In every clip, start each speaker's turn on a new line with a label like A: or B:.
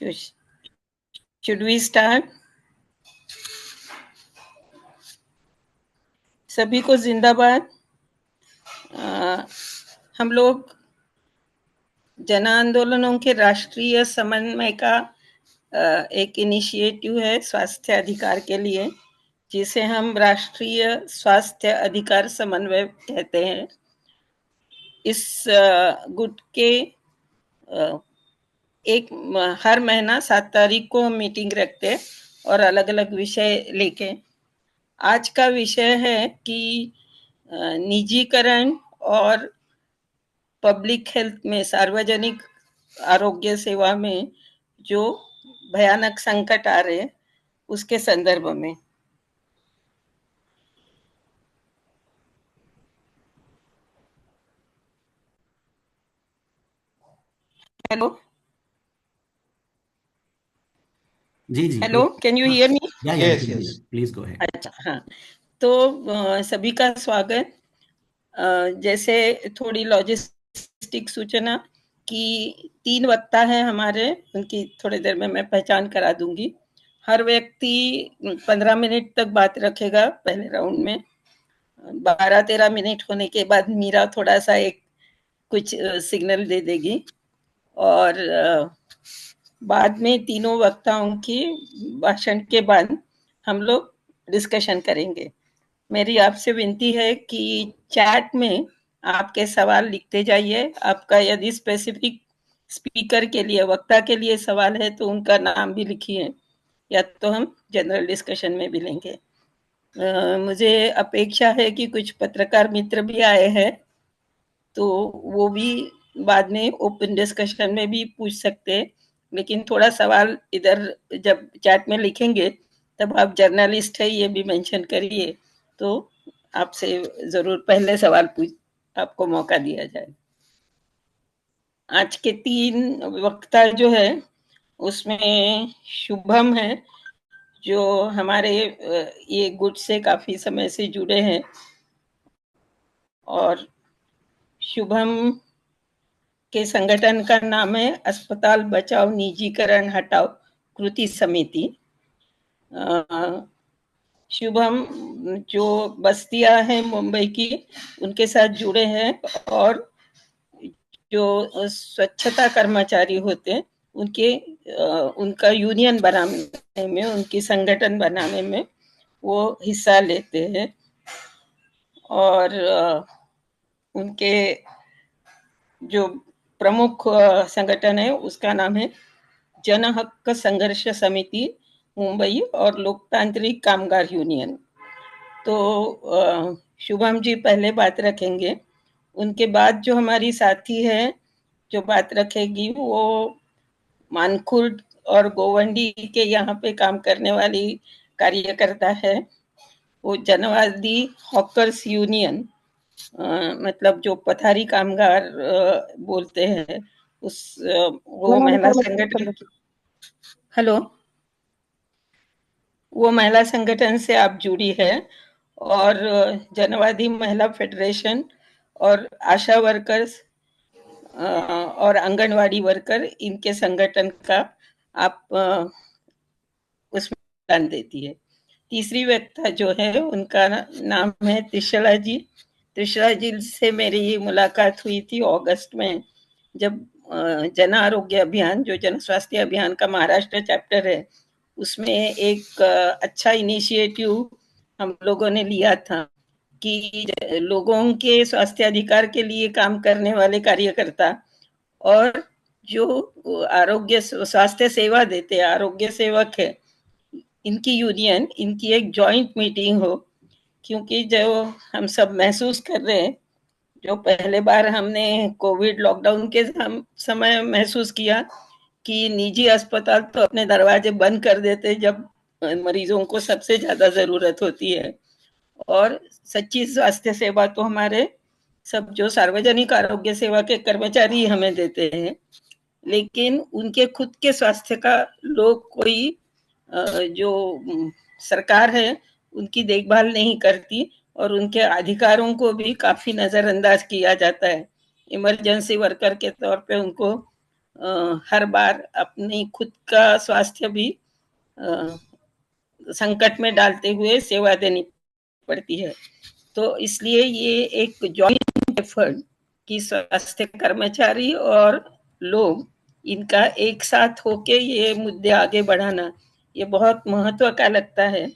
A: Should we start? सभी को जिंदाबाद। हम लोग जन आंदोलनों के राष्ट्रीय समन्वय का एक इनिशिएटिव है स्वास्थ्य अधिकार के लिए, जिसे हम राष्ट्रीय स्वास्थ्य अधिकार समन्वय कहते हैं। इस गुट के हर महीना 7 तारीख को हम मीटिंग रखते हैं और अलग अलग विषय लेके। आज का विषय है कि निजीकरण और पब्लिक हेल्थ में, सार्वजनिक आरोग्य सेवा में जो भयानक संकट आ रहे हैं उसके संदर्भ में। हेलो
B: जी जी,
A: hello, can you hear me?
B: Yes please go ahead.
A: अच्छा, हाँ, तो सभी का स्वागत। जैसे थोड़ी लॉजिस्टिक सूचना कि 3 वक्ता हैं हमारे, उनकी थोड़ी देर में मैं पहचान करा दूंगी। हर व्यक्ति 15 मिनट तक बात रखेगा पहले राउंड में। 12-13 मिनट होने के बाद मीरा थोड़ा सा कुछ सिग्नल दे देगी और बाद में तीनों वक्ताओं की भाषण के बाद हम लोग डिस्कशन करेंगे। मेरी आपसे विनती है कि चैट में आपके सवाल लिखते जाइए। आपका यदि स्पेसिफिक स्पीकर के लिए, वक्ता के लिए सवाल है तो उनका नाम भी लिखिए, या तो हम जनरल डिस्कशन में भी लेंगे। मुझे अपेक्षा है कि कुछ पत्रकार मित्र भी आए हैं, तो वो भी बाद में ओपन डिस्कशन में भी पूछ सकते हैं, लेकिन थोड़ा सवाल इधर जब चैट में लिखेंगे तब आप जर्नलिस्ट है ये भी मेंशन करिए, तो आपसे जरूर पहले सवाल आपको मौका दिया जाए। आज के 3 वक्ता जो है उसमें शुभम है, जो हमारे ये गुट से काफी समय से जुड़े हैं, और शुभम के संगठन का नाम है अस्पताल बचाओ निजीकरण हटाओ कृति समिति। शुभम जो बस्तियां हैं मुंबई की, उनके साथ जुड़े हैं, और जो स्वच्छता कर्मचारी होते हैं उनका यूनियन बनाने में, उनकी संगठन बनाने में वो हिस्सा लेते हैं। और उनके जो प्रमुख संगठन है उसका नाम है जन हक्क संघर्ष समिति मुंबई और लोकतांत्रिक कामगार यूनियन। तो शुभम जी पहले बात रखेंगे। उनके बाद जो हमारी साथी है जो बात रखेगी वो मानखुर्द और गोवंडी के यहाँ पे काम करने वाली कार्यकर्ता है। वो जनवादी हॉकर्स यूनियन, मतलब जो पथारी कामगार बोलते हैं, वो महिला संगठन। हेलो, वो महिला संगठन से आप जुड़ी है, और जनवादी महिला फेडरेशन और आशा वर्कर्स और आंगनवाड़ी वर्कर, इनके संगठन का आप उसमें दान देती है। तीसरी व्यक्ता जो है उनका नाम है त्रिशला जी। त्रिशला जी से मेरी मुलाकात हुई थी अगस्त में, जब जन आरोग्य अभियान, जो जन स्वास्थ्य अभियान का महाराष्ट्र चैप्टर है, उसमें एक अच्छा इनिशिएटिव हम लोगों ने लिया था कि लोगों के स्वास्थ्य अधिकार के लिए काम करने वाले कार्यकर्ता और जो आरोग्य स्वास्थ्य सेवा देते हैं, आरोग्य सेवक है, इनकी यूनियन, इनकी एक जॉइंट मीटिंग हो। क्योंकि जो हम सब महसूस कर रहे हैं, जो पहले बार हमने कोविड लॉकडाउन के समय महसूस किया कि निजी अस्पताल तो अपने दरवाजे बंद कर देते जब मरीजों को सबसे ज्यादा जरूरत होती है, और सच्ची स्वास्थ्य सेवा तो हमारे सब जो सार्वजनिक आरोग्य सेवा के कर्मचारी हमें देते हैं, लेकिन उनके खुद के स्वास्थ्य का लोग कोई जो सरकार है उनकी देखभाल नहीं करती, और उनके अधिकारों को भी काफी नजरअंदाज किया जाता है। इमरजेंसी वर्कर के तौर पे उनको हर बार अपनी खुद का स्वास्थ्य भी संकट में डालते हुए सेवा देनी पड़ती है। तो इसलिए ये एक जॉइंट एफर्ट कि स्वास्थ्य कर्मचारी और लोग इनका एक साथ होके ये मुद्दे आगे बढ़ाना ये बहुत महत्व का लगता है।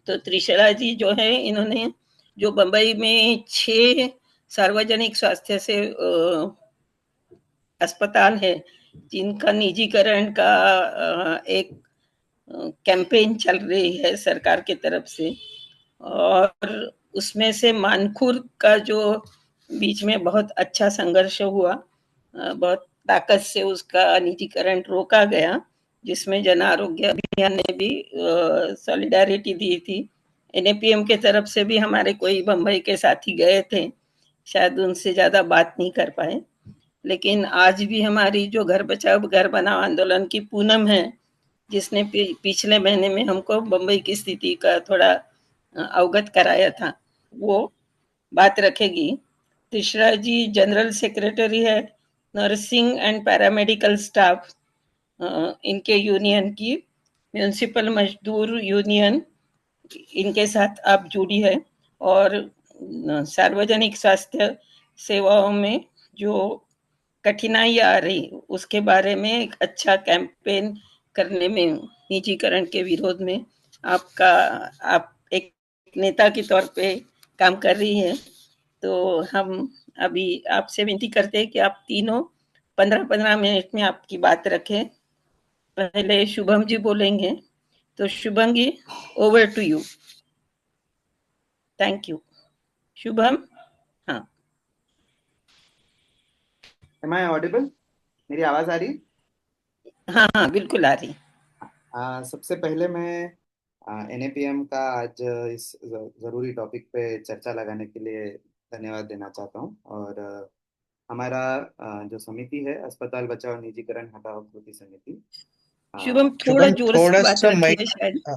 A: तो त्रिशला जी जो है इन्होंने जो बंबई में 6 सार्वजनिक स्वास्थ्य से अस्पताल है जिनका निजीकरण का एक कैंपेन चल रही है सरकार की तरफ से, और उसमें से मानखुर का जो बीच में बहुत अच्छा संघर्ष हुआ, बहुत ताकत से उसका निजीकरण रोका गया, जिसमें जन आरोग्य अभियान ने भी सॉलिडारिटी दी थी। एनएपीएम के तरफ से भी हमारे कोई बम्बई के साथी गए थे, शायद उनसे ज्यादा बात नहीं कर पाए। लेकिन आज भी हमारी जो घर बचाओ घर बनाओ आंदोलन की पूनम है, जिसने पिछले महीने में हमको बम्बई की स्थिति का थोड़ा अवगत कराया था, वो बात रखेगी। तिशरा जी जनरल सेक्रेटरी है नर्सिंग एंड पैरामेडिकल स्टाफ इनके यूनियन की, म्यूनिसिपल मजदूर यूनियन इनके साथ आप जुड़ी है, और सार्वजनिक स्वास्थ्य सेवाओं में जो कठिनाई आ रही उसके बारे में एक अच्छा कैंपेन करने में, निजीकरण के विरोध में आपका आप एक नेता के तौर पे काम कर रही है। तो हम अभी आपसे विनती करते हैं कि आप तीनों 15-15 मिनट में आपकी बात रखें। पहले शुभम जी बोलेंगे, तो Shubham ji over to you. Thank you Shubham. हाँ
C: Am I audible? मेरी आवाज आ रही?
A: हाँ हाँ बिल्कुल आ रही।
C: सबसे पहले मैं एनएपीएम का आज इस जरूरी टॉपिक पे चर्चा लगाने के लिए धन्यवाद देना चाहता हूँ। और हमारा जो समिति है अस्पताल बचाओ निजीकरण हटाओ कृति समिति।
A: शुभम थोड़ा
D: शुभम
A: जोर से
D: थोड़ा
A: बात
D: सा
A: रखिए
D: माइक।
A: शायद।
D: हाँ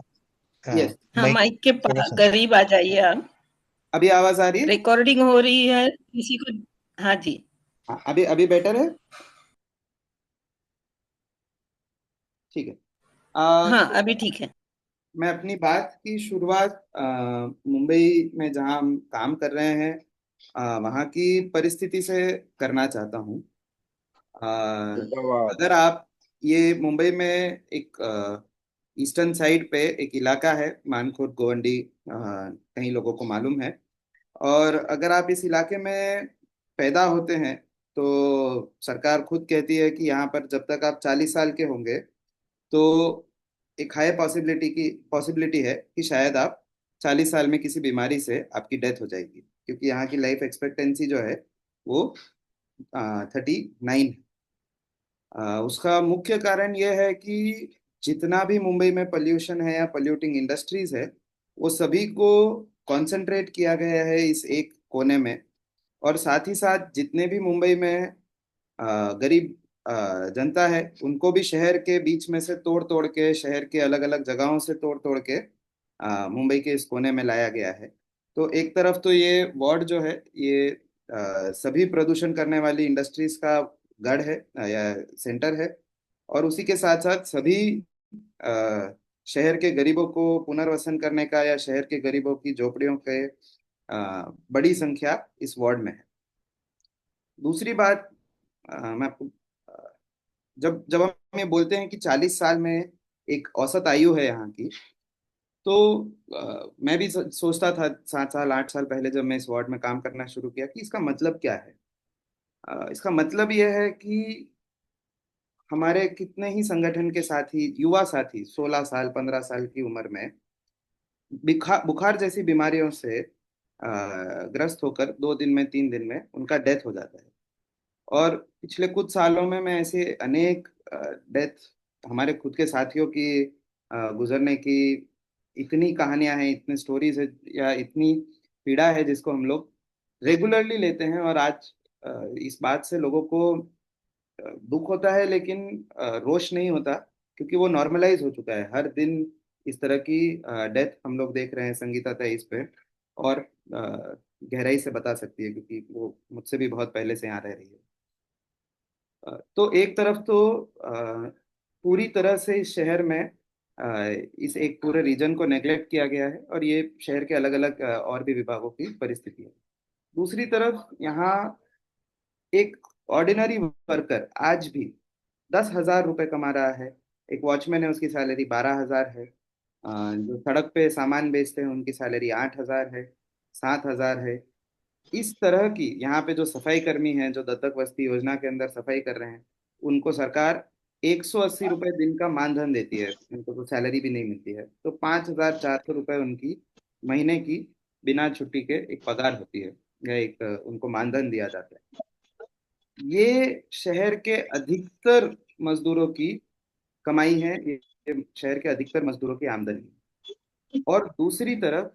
D: हाँ,
A: हाँ
D: माइक
A: माइक के
D: थोड़ा सा।
A: करीब आ जाइए आप।
C: अभी आवाज आ रही है?
A: रिकॉर्डिंग हो रही है किसी को। हाँ जी।
C: हाँ, अभी अभी बेटर है? ठीक है।
A: हाँ
C: तो
A: अभी ठीक है।
C: मैं अपनी बात की शुरुआत मुंबई में जहाँ हम काम कर रहे हैं वहाँ की परिस्थिति से करना चाहता हूँ। अगर आप ये मुंबई में एक ईस्टर्न साइड पे एक इलाका है मानखुर्द गोवंडी, कई लोगों को मालूम है। और अगर आप इस इलाके में पैदा होते हैं तो सरकार खुद कहती है कि यहाँ पर जब तक आप 40 साल के होंगे तो एक हाई पॉसिबिलिटी है कि शायद आप 40 साल में किसी बीमारी से आपकी डेथ हो जाएगी, क्योंकि यहाँ की लाइफ एक्सपेक्टेंसी जो है वो 39। उसका मुख्य कारण यह है कि जितना भी मुंबई में पोल्यूशन है या पोल्यूटिंग इंडस्ट्रीज है वो सभी को कंसंट्रेट किया गया है इस एक कोने में। और साथ ही साथ जितने भी मुंबई में गरीब जनता है उनको भी शहर के बीच में से तोड़ तोड़ के, शहर के अलग अलग जगहों से तोड़ तोड़ के मुंबई के इस कोने में लाया गया है। तो एक तरफ तो ये वार्ड जो है ये सभी प्रदूषण करने वाली इंडस्ट्रीज का गढ़ है या सेंटर है, और उसी के साथ साथ सभी अ, शहर के गरीबों को पुनर्वसन करने का या शहर के गरीबों की झोपड़ियों के बड़ी संख्या इस वार्ड में है। दूसरी बात, मैं आपको जब जब हम ये बोलते हैं कि 40 साल में एक औसत आयु है यहाँ की, तो मैं भी सोचता था 7 साल 8 साल पहले जब मैं इस वार्ड में काम करना शुरू किया कि इसका मतलब क्या है। इसका मतलब यह है कि हमारे कितने ही संगठन के साथी, युवा साथी 16 साल 15 साल की उम्र में बुखार जैसी बीमारियों से ग्रस्त होकर 2 दिन में 3 दिन में उनका डेथ हो जाता है। और पिछले कुछ सालों में मैं ऐसे अनेक डेथ हमारे खुद के साथियों की गुजरने की इतनी कहानियां हैं, इतने स्टोरीज है या इतनी पीड़ा है जिसको हम लोग रेगुलरली लेते हैं। और आज इस बात से लोगों को दुख होता है, लेकिन रोष नहीं होता, क्योंकि वो नॉर्मलाइज हो चुका है। हर दिन इस तरह की डेथ हम लोग देख रहे हैं। संगीता था इस पे और गहराई से बता सकती है, क्योंकि वो मुझसे भी बहुत पहले से यहाँ रह रही है। तो एक तरफ तो पूरी तरह से इस शहर में इस एक पूरे रीजन को नेग्लेक्ट किया गया है, और ये शहर के अलग अलग और भी विभागों की परिस्थिति है। दूसरी तरफ यहाँ एक ऑर्डिनरी वर्कर आज भी 10,000 रुपये कमा रहा है। एक वॉचमैन है, उसकी सैलरी 12,000 है। जो सड़क पे सामान बेचते हैं उनकी सैलरी 8,000 है, 7,000 है। इस तरह की यहाँ पे जो सफाई कर्मी हैं, जो दत्तक वस्ती योजना के अंदर सफाई कर रहे हैं, उनको सरकार 180 रुपये दिन का मानधन देती है। उनको तो सैलरी भी नहीं मिलती है, तो 5,400 रुपये उनकी महीने की बिना छुट्टी के एक पगार होती है, या एक उनको मानधन दिया जाता है। ये शहर के अधिकतर मजदूरों की कमाई है, ये शहर के अधिकतर मजदूरों की आमदनी है। और दूसरी तरफ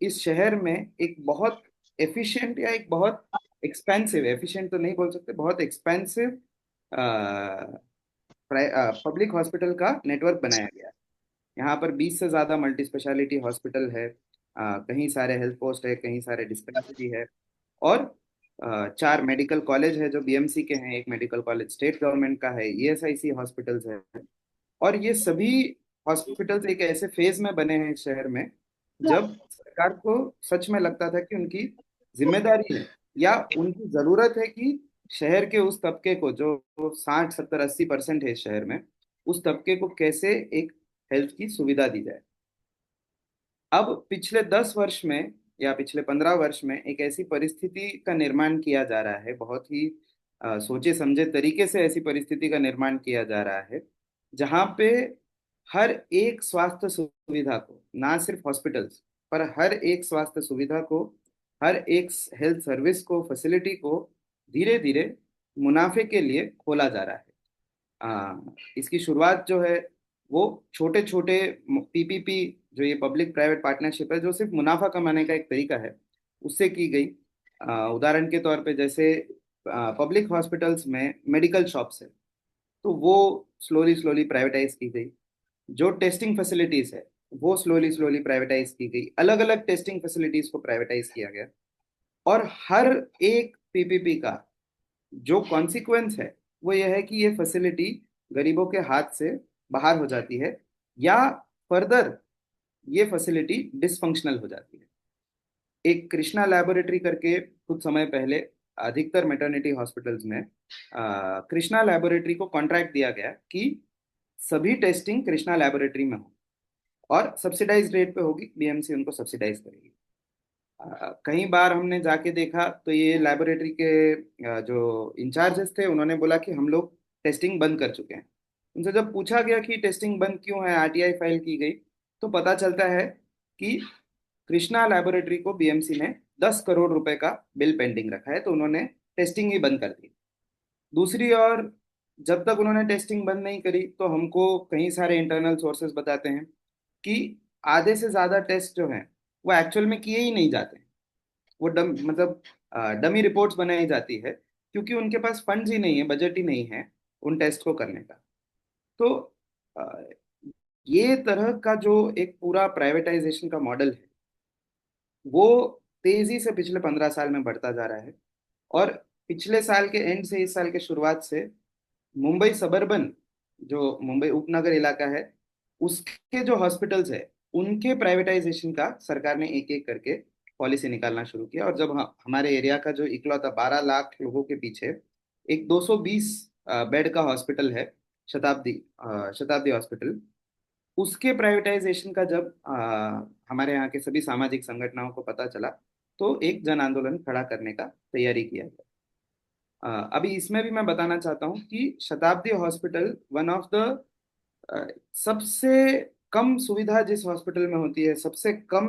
C: इस शहर में एक बहुत एफिशिएंट या एक बहुत एक्सपेंसिव, एफिशिएंट तो नहीं बोल सकते, बहुत एक्सपेंसिव पब्लिक हॉस्पिटल का नेटवर्क बनाया गया है। यहाँ पर 20 से ज्यादा मल्टी स्पेशलिटी हॉस्पिटल है, कहीं सारे हेल्थ पोस्ट है, कहीं सारे डिस्पेंसरी है, और 4 मेडिकल कॉलेज है जो बीएमसी के हैं, एक मेडिकल कॉलेज स्टेट गवर्नमेंट का है, ईएसआईसी हॉस्पिटल्स है। और ये सभी हॉस्पिटल्स एक ऐसे फेज में बने हैं इस शहर में जब सरकार को सच में लगता था कि उनकी जिम्मेदारी है या उनकी जरूरत है कि शहर के उस तबके को, जो 60, 70, 80% है इस शहर में, उस तबके को कैसे एक हेल्थ की सुविधा दी जाए। अब पिछले 10 वर्ष में या पिछले 15 वर्ष में एक ऐसी परिस्थिति का निर्माण किया जा रहा है, बहुत ही सोचे समझे तरीके से ऐसी परिस्थिति का निर्माण किया जा रहा है, जहाँ पे हर एक स्वास्थ्य सुविधा को, ना सिर्फ हॉस्पिटल्स पर हर एक स्वास्थ्य सुविधा को, हर एक हेल्थ सर्विस को, फैसिलिटी को धीरे धीरे मुनाफे के लिए खोला जा रहा है। इसकी शुरुआत जो है वो छोटे छोटे पीपीपी, जो ये पब्लिक प्राइवेट पार्टनरशिप है, जो सिर्फ मुनाफा कमाने का एक तरीका है, उससे की गई। उदाहरण के तौर पे जैसे पब्लिक हॉस्पिटल्स में मेडिकल शॉप्स है, तो वो स्लोली स्लोली प्राइवेटाइज की गई। जो टेस्टिंग फैसिलिटीज है वो स्लोली स्लोली प्राइवेटाइज की गई, अलग अलग टेस्टिंग फैसिलिटीज को प्राइवेटाइज किया गया। और हर एक पीपीपी का जो कॉन्सिक्वेंस है वो यह है कि ये फैसिलिटी गरीबों के हाथ से बाहर हो जाती है, या फर्दर ये फैसिलिटी डिसफंक्शनल हो जाती है। एक कृष्णा लैबोरेटरी करके कुछ समय पहले अधिकतर मैटरनिटी हॉस्पिटल्स में कृष्णा लैबोरेटरी को कॉन्ट्रैक्ट दिया गया कि सभी टेस्टिंग कृष्णा लैबोरेटरी में हो और सब्सिडाइज रेट पे होगी, बीएमसी उनको सब्सिडाइज करेगी। कई बार हमने जाके देखा तो ये लैबोरेटरी के जो इंचार्जेस थे उन्होंने बोला कि हम लोग टेस्टिंग बंद कर चुके हैं। उनसे जब पूछा गया कि टेस्टिंग बंद क्यों है, आरटीआई फाइल की गई, तो पता चलता है कि कृष्णा लैबोरेटरी को बीएमसी ने 10 करोड़ रुपए का बिल पेंडिंग रखा है, तो उन्होंने टेस्टिंग ही बंद कर दी। दूसरी ओर जब तक उन्होंने टेस्टिंग बंद नहीं करी तो हमको कई सारे इंटरनल सोर्सेज बताते हैं कि आधे से ज्यादा टेस्ट जो हैं वो एक्चुअल में किए ही नहीं जाते। वो मतलब डमी रिपोर्ट्स बनाई जाती है, क्योंकि उनके पास फंड्स ही नहीं है, बजट ही नहीं है उन टेस्ट को करने का। तो अ, ये तरह का जो एक पूरा प्राइवेटाइजेशन का मॉडल है वो तेजी से पिछले 15 साल में बढ़ता जा रहा है। और पिछले साल के एंड से इस साल के शुरुआत से मुंबई सबर्बन, जो मुंबई उपनगर इलाका है, उसके जो हॉस्पिटल्स है उनके प्राइवेटाइजेशन का सरकार ने एक एक करके पॉलिसी निकालना शुरू किया। और जब हमारे एरिया का जो इकलौता 12 लाख लोगों के पीछे एक 220 बेड का हॉस्पिटल है, शताब्दी शताब्दी हॉस्पिटल, उसके प्राइवेटाइजेशन का जब हमारे यहाँ के सभी सामाजिक संगठनों को पता चला, तो एक जन आंदोलन खड़ा करने का तैयारी किया गया। अभी इसमें भी मैं बताना चाहता हूँ कि शताब्दी हॉस्पिटल वन ऑफ द सबसे कम सुविधा जिस हॉस्पिटल में होती है, सबसे कम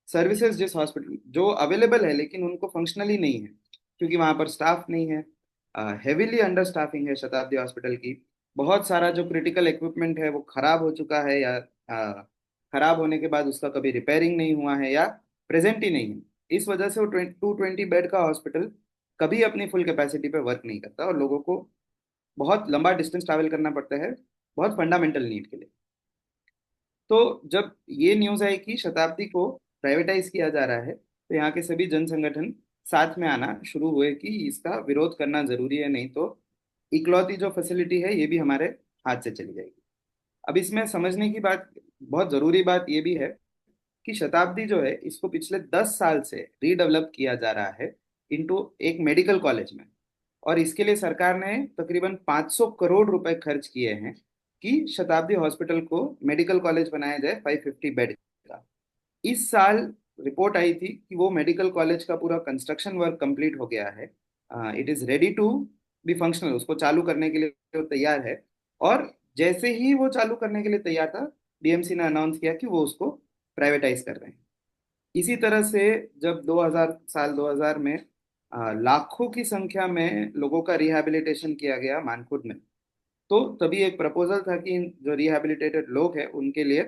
C: सर्विसेज जिस हॉस्पिटल जो अवेलेबल है लेकिन उनको फंक्शनली नहीं है, क्योंकि वहां पर स्टाफ नहीं है, हेविली अंडर स्टाफिंग है शताब्दी हॉस्पिटल की। बहुत सारा जो क्रिटिकल इक्विपमेंट है वो खराब हो चुका है, या खराब होने के बाद उसका कभी रिपेयरिंग नहीं हुआ है, या प्रेजेंट ही नहीं है। इस वजह से वो 220 बेड का हॉस्पिटल कभी अपनी फुल कैपेसिटी पे वर्क नहीं करता, और लोगों को बहुत लंबा डिस्टेंस ट्रैवल करना पड़ता है बहुत फंडामेंटल नीड के लिए। तो जब ये न्यूज़ आई कि शताब्दी को प्राइवेटाइज किया जा रहा है, तो यहाँ के सभी जन संगठन साथ में आना शुरू हुए कि इसका विरोध करना जरूरी है, नहीं तो इकलौती जो फैसिलिटी है ये भी हमारे हाथ से चली जाएगी। अब इसमें समझने की बात, बहुत जरूरी बात ये भी है कि शताब्दी जो है इसको पिछले 10 साल से रीडेवलप किया जा रहा है इनटू एक मेडिकल कॉलेज में। और इसके लिए सरकार ने तकरीबन 500 करोड़ रुपए खर्च किए हैं कि शताब्दी हॉस्पिटल को मेडिकल कॉलेज बनाया जाए 550 बेड का। इस साल रिपोर्ट आई थी कि वो मेडिकल कॉलेज का पूरा कंस्ट्रक्शन वर्क कंप्लीट हो गया है। It is ready to be functional, उसको चालू करने के लिए वो तैयार है। और जैसे ही वो चालू करने के लिए तैयार था, बीएमसी ने अनाउंस किया कि वो उसको प्राइवेटाइज कर रहे हैं। इसी तरह से जब 2000 में लाखों की संख्या में लोगों का रिहैबिलिटेशन किया गया मानकुट में, तो तभी एक प्रपोजल था कि जो रिहैबिलिटेटेड लोग हैं उनके लिए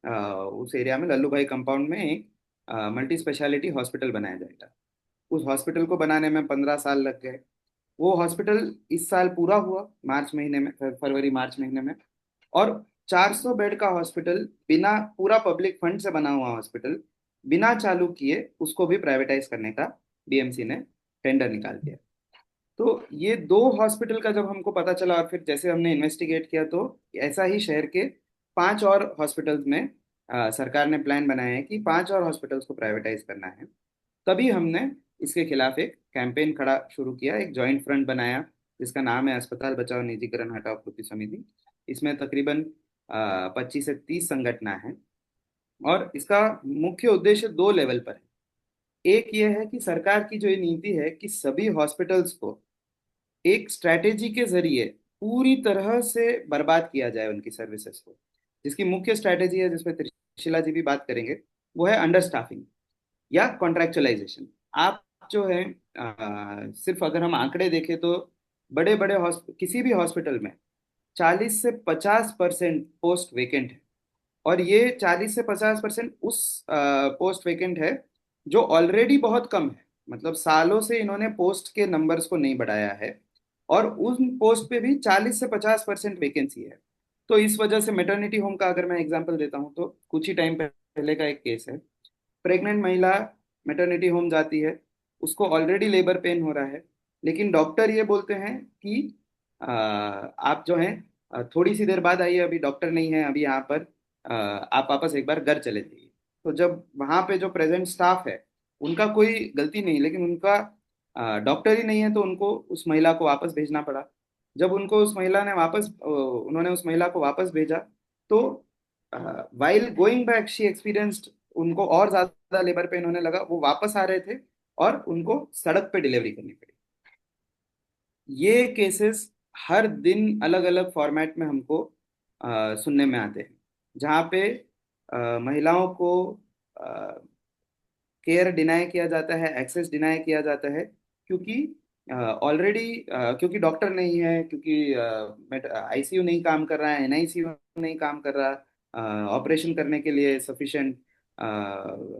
C: उस एरिया में लल्लू भाई कंपाउंड में एक मल्टी स्पेशलिटी हॉस्पिटल बनाया जाएगा। उस हॉस्पिटल को बनाने में 15 साल लग गए। वो हॉस्पिटल इस साल पूरा हुआ मार्च महीने में, फरवरी मार्च महीने में। और 400 बेड का हॉस्पिटल, बिना, पूरा पब्लिक फंड से बना हुआ हॉस्पिटल, बिना चालू किए उसको भी प्राइवेटाइज करने का बीएमसी ने टेंडर निकाल दिया। तो ये दो हॉस्पिटल का जब हमको पता चला और फिर जैसे हमने इन्वेस्टिगेट किया, तो ऐसा ही शहर के 5 और हॉस्पिटल्स में सरकार ने प्लान बनाया है कि 5 और हॉस्पिटल्स को प्राइवेटाइज करना है। तभी हमने इसके खिलाफ एक कैंपेन खड़ा शुरू किया, एक जॉइंट फ्रंट बनाया जिसका नाम है अस्पताल बचाओ निजीकरण हटाओ कृति समिति। इसमें तकरीबन 25 से 30 संगठन हैं। और इसका मुख्य उद्देश्य 2 लेवल पर है। एक ये है कि सरकार की जो ये नीति है कि सभी हॉस्पिटल्स को एक स्ट्रैटेजी के जरिए पूरी तरह से बर्बाद किया जाए उनकी सर्विसेज को, जिसकी मुख्य स्ट्रैटेजी है जिसमें त्रिशिला जी भी बात करेंगे, वो है अंडर स्टाफिंग या कॉन्ट्रेक्चुअलाइजेशन। आप जो है सिर्फ अगर हम आंकड़े देखें तो बड़े बड़े किसी भी हॉस्पिटल में 40 से 50% पोस्ट वेकेंट है। और ये 40 से 50% उस पोस्ट वेकेंट है जो ऑलरेडी बहुत कम है, मतलब सालों से इन्होंने पोस्ट के नंबर्स को नहीं बढ़ाया है। और उन पोस्ट पे भी 40 से 50% वैकेंसी है। तो इस वजह से मेटर्निटी होम का अगर मैं एग्जांपल देता हूँ तो कुछ ही टाइम पहले का एक केस है। प्रेग्नेंट महिला मेटर्निटी होम जाती है, उसको ऑलरेडी लेबर पेन हो रहा है, लेकिन डॉक्टर ये बोलते हैं कि आप जो है थोड़ी सी देर बाद आइए, अभी डॉक्टर नहीं है अभी यहाँ पर, आप वापस एक बार घर चले जाइए। तो जब वहाँ पे जो प्रेजेंट स्टाफ है उनका कोई गलती नहीं, लेकिन उनका डॉक्टर ही नहीं है, तो उनको उस महिला को वापस भेजना पड़ा। जब उन्होंने उस महिला को वापस भेजा, तो while going back she experienced, उनको और ज्यादा लेबर पेन होने लगा। वो वापस आ रहे थे और उनको सड़क पे डिलीवरी करनी पड़ी। ये केसेस हर दिन अलग अलग फॉर्मेट में हमको सुनने में आते हैं, जहाँ पे महिलाओं को केयर डिनाई किया जाता है, एक्सेस डिनाई किया जाता है, क्योंकि ऑलरेडी क्योंकि डॉक्टर नहीं है, क्योंकि आईसीयू नहीं काम कर रहा है, एनआईसीयू नहीं काम कर रहा, ऑपरेशन करने के लिए सफिशिएंट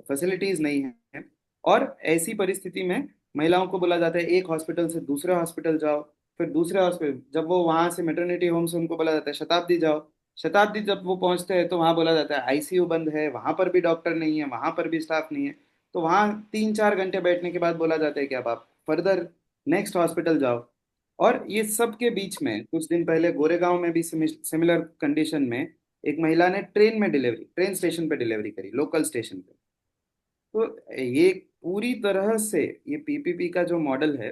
C: फैसिलिटीज नहीं है। और ऐसी परिस्थिति में महिलाओं को बोला जाता है एक हॉस्पिटल से दूसरे हॉस्पिटल जाओ, फिर दूसरे हॉस्पिटल, जब वो वहां से मेटर्निटी होम से उनको बोला जाता है शताब्दी जाओ। शताब्दी जब वो पहुंचते हैं तो वहां बोला जाता है आईसीयू बंद है, वहां पर भी डॉक्टर नहीं है, वहां पर भी स्टाफ नहीं है। तो वहां 3-4 घंटे बैठने के बाद बोला जाता है कि अब आप फर्दर नेक्स्ट हॉस्पिटल जाओ। और ये सब के बीच में कुछ दिन पहले गोरेगांव में भी सिमिलर कंडीशन में एक महिला ने ट्रेन स्टेशन पे डिलीवरी करी, लोकल स्टेशन पे। तो ये पूरी तरह से ये पीपीपी का जो मॉडल है,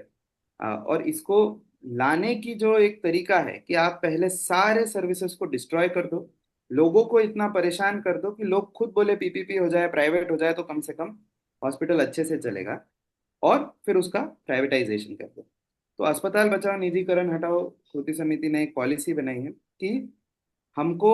C: और इसको लाने की जो एक तरीका है कि आप पहले सारे सर्विसेज को डिस्ट्रॉय कर दो, लोगों को इतना परेशान कर दो कि लोग खुद बोले पीपीपी हो जाए, प्राइवेट हो जाए, तो कम से कम हॉस्पिटल अच्छे से चलेगा, और फिर उसका प्राइवेटाइजेशन कर दो। तो अस्पताल बचाओ निजीकरण हटाओ कृति समिति ने एक पॉलिसी बनाई है कि हमको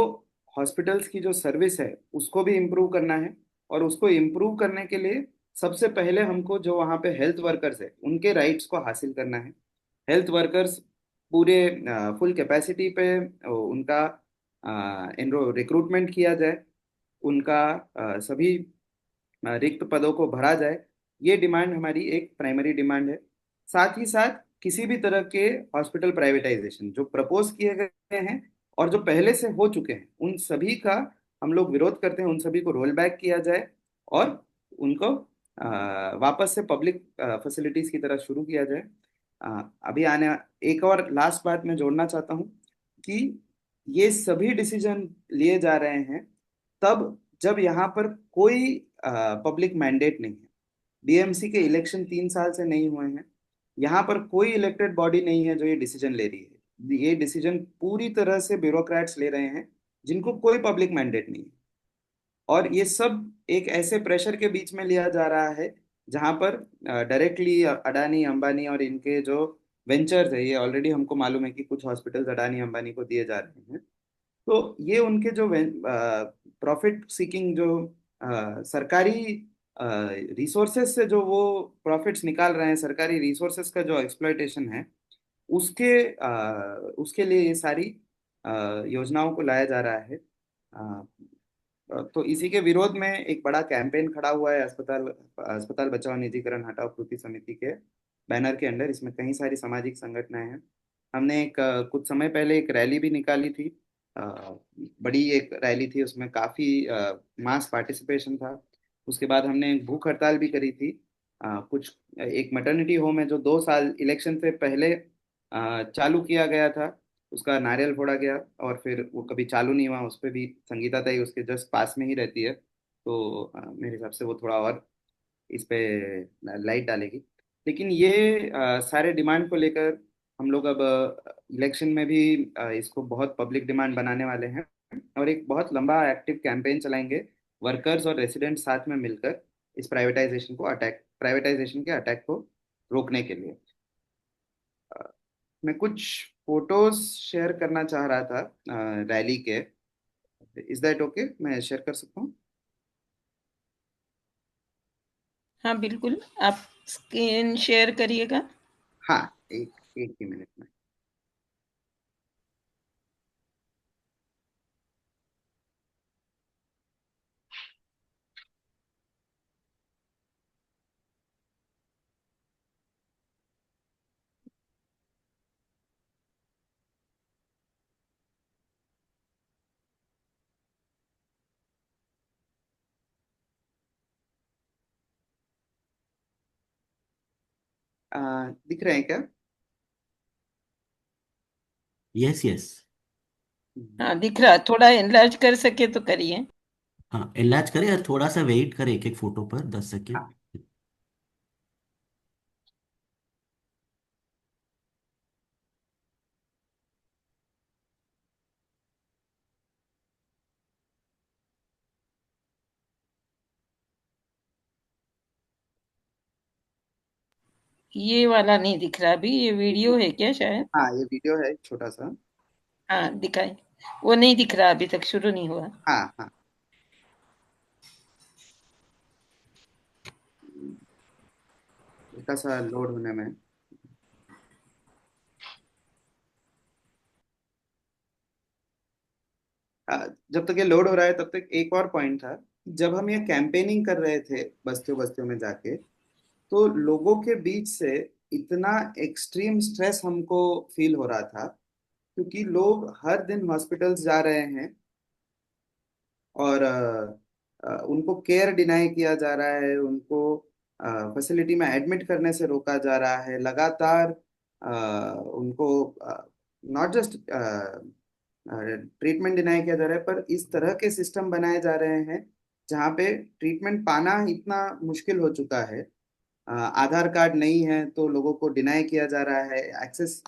C: हॉस्पिटल्स की जो सर्विस है उसको भी इम्प्रूव करना है। और उसको इम्प्रूव करने के लिए सबसे पहले हमको जो वहाँ पे हेल्थ वर्कर्स है उनके राइट्स को हासिल करना है। हेल्थ वर्कर्स पूरे फुल कैपेसिटी पे उनका रिक्रूटमेंट किया जाए, उनका सभी रिक्त पदों को भरा जाए। ये डिमांड हमारी एक प्राइमरी डिमांड है। साथ ही साथ किसी भी तरह के हॉस्पिटल प्राइवेटाइजेशन जो प्रपोज किए गए हैं और जो पहले से हो चुके हैं उन सभी का हम लोग विरोध करते हैं, उन सभी को रोल बैक किया जाए और उनको वापस से पब्लिक फैसिलिटीज की तरह शुरू किया जाए। अभी आने एक और लास्ट बात मैं जोड़ना चाहता हूँ कि ये सभी डिसीजन लिए जा रहे हैं तब जब यहाँ पर कोई पब्लिक मैंडेट नहीं है। बीएमसी के इलेक्शन 3 साल से नहीं हुए हैं। यहाँ पर कोई इलेक्टेड बॉडी नहीं है जो ये डिसीजन ले रही है। ये डिसीजन पूरी तरह से ब्यूरोक्रेट्स ले रहे हैं जिनको कोई पब्लिक मैंडेट नहीं है। और ये सब एक ऐसे प्रेशर के बीच में लिया जा रहा है जहां पर डायरेक्टली अडानी अंबानी और इनके जो वेंचर्स है, ये ऑलरेडी हमको मालूम है कि कुछ हॉस्पिटल्स अडानी अंबानी को दिए जा रहे हैं। तो ये उनके जो प्रॉफिट सीकिंग जो सरकारी रिसोर्सेस से जो वो प्रॉफिट्स निकाल रहे हैं, सरकारी रिसोर्सेस का जो एक्सप्लॉयटेशन है, उसके उसके लिए ये सारी योजनाओं को लाया जा रहा है। तो इसी के विरोध में एक बड़ा कैंपेन खड़ा हुआ है अस्पताल अस्पताल बचाओ निजीकरण हटाओ कृति समिति के बैनर के अंडर। इसमें कई सारी सामाजिक संगठनाएं हैं। हमने कुछ समय पहले एक रैली भी निकाली थी। बड़ी एक रैली थी, उसमें काफी मास पार्टिसिपेशन था। उसके बाद हमने एक भूख हड़ताल भी करी थी। कुछ एक मैटरनिटी होम है जो 2 साल इलेक्शन से पहले चालू किया गया था, उसका नारियल फोड़ा गया और फिर वो कभी चालू नहीं हुआ। उस पर भी संगीता ताई उसके जस्ट पास में ही रहती है, तो मेरे हिसाब से वो थोड़ा और इस पे लाइट डालेगी। लेकिन ये सारे डिमांड को लेकर हम लोग अब इलेक्शन में भी इसको बहुत पब्लिक डिमांड बनाने वाले हैं और एक बहुत लंबा एक्टिव कैंपेन चलाएंगे, वर्कर्स और रेसिडेंट साथ में मिलकर इस प्राइवेटाइजेशन के अटैक को रोकने के लिए। मैं कुछ फोटोज शेयर करना चाह रहा था रैली के। Is that okay? मैं शेयर कर सकता हूँ?
A: हाँ, बिल्कुल, आप स्क्रीन शेयर करिएगा।
C: हाँ, एक एक ही मिनट में। दिख रहे हैं क्या?
B: Yes yes.
A: हाँ, दिख रहा। थोड़ा एनलार्ज कर सके तो करिए।
B: हाँ, इलाज करें और थोड़ा सा वेट करें एक एक फोटो पर 10 सेकेंड।
C: हाँ।
A: ये वाला नहीं दिख रहा अभी, ये वीडियो है क्या शायद?
C: हाँ, ये वीडियो है एक छोटा सा।
A: हाँ, दिखाए। वो नहीं दिख रहा, अभी तक शुरू नहीं हुआ।
C: हाँ हाँ, हल्का सा लोड होने में। जब तक ये लोड हो रहा है तब तक एक और पॉइंट था। जब हम ये कैंपेनिंग कर रहे थे बस्तियों बस्तियों में जाके, तो लोगों के बीच से इतना एक्सट्रीम स्ट्रेस हमको फील हो रहा था क्योंकि लोग हर दिन हॉस्पिटल्स जा रहे हैं और उनको केयर डिनाई किया जा रहा है, उनको फैसिलिटी में एडमिट करने से रोका जा रहा है लगातार। उनको नॉट जस्ट ट्रीटमेंट डिनाई किया जा रहा है, पर इस तरह के सिस्टम बनाए जा रहे हैं जहाँ पे ट्रीटमेंट पाना इतना मुश्किल हो चुका है। आधार कार्ड नहीं है तो लोगों को डिनाई किया जा रहा है एक्सेस।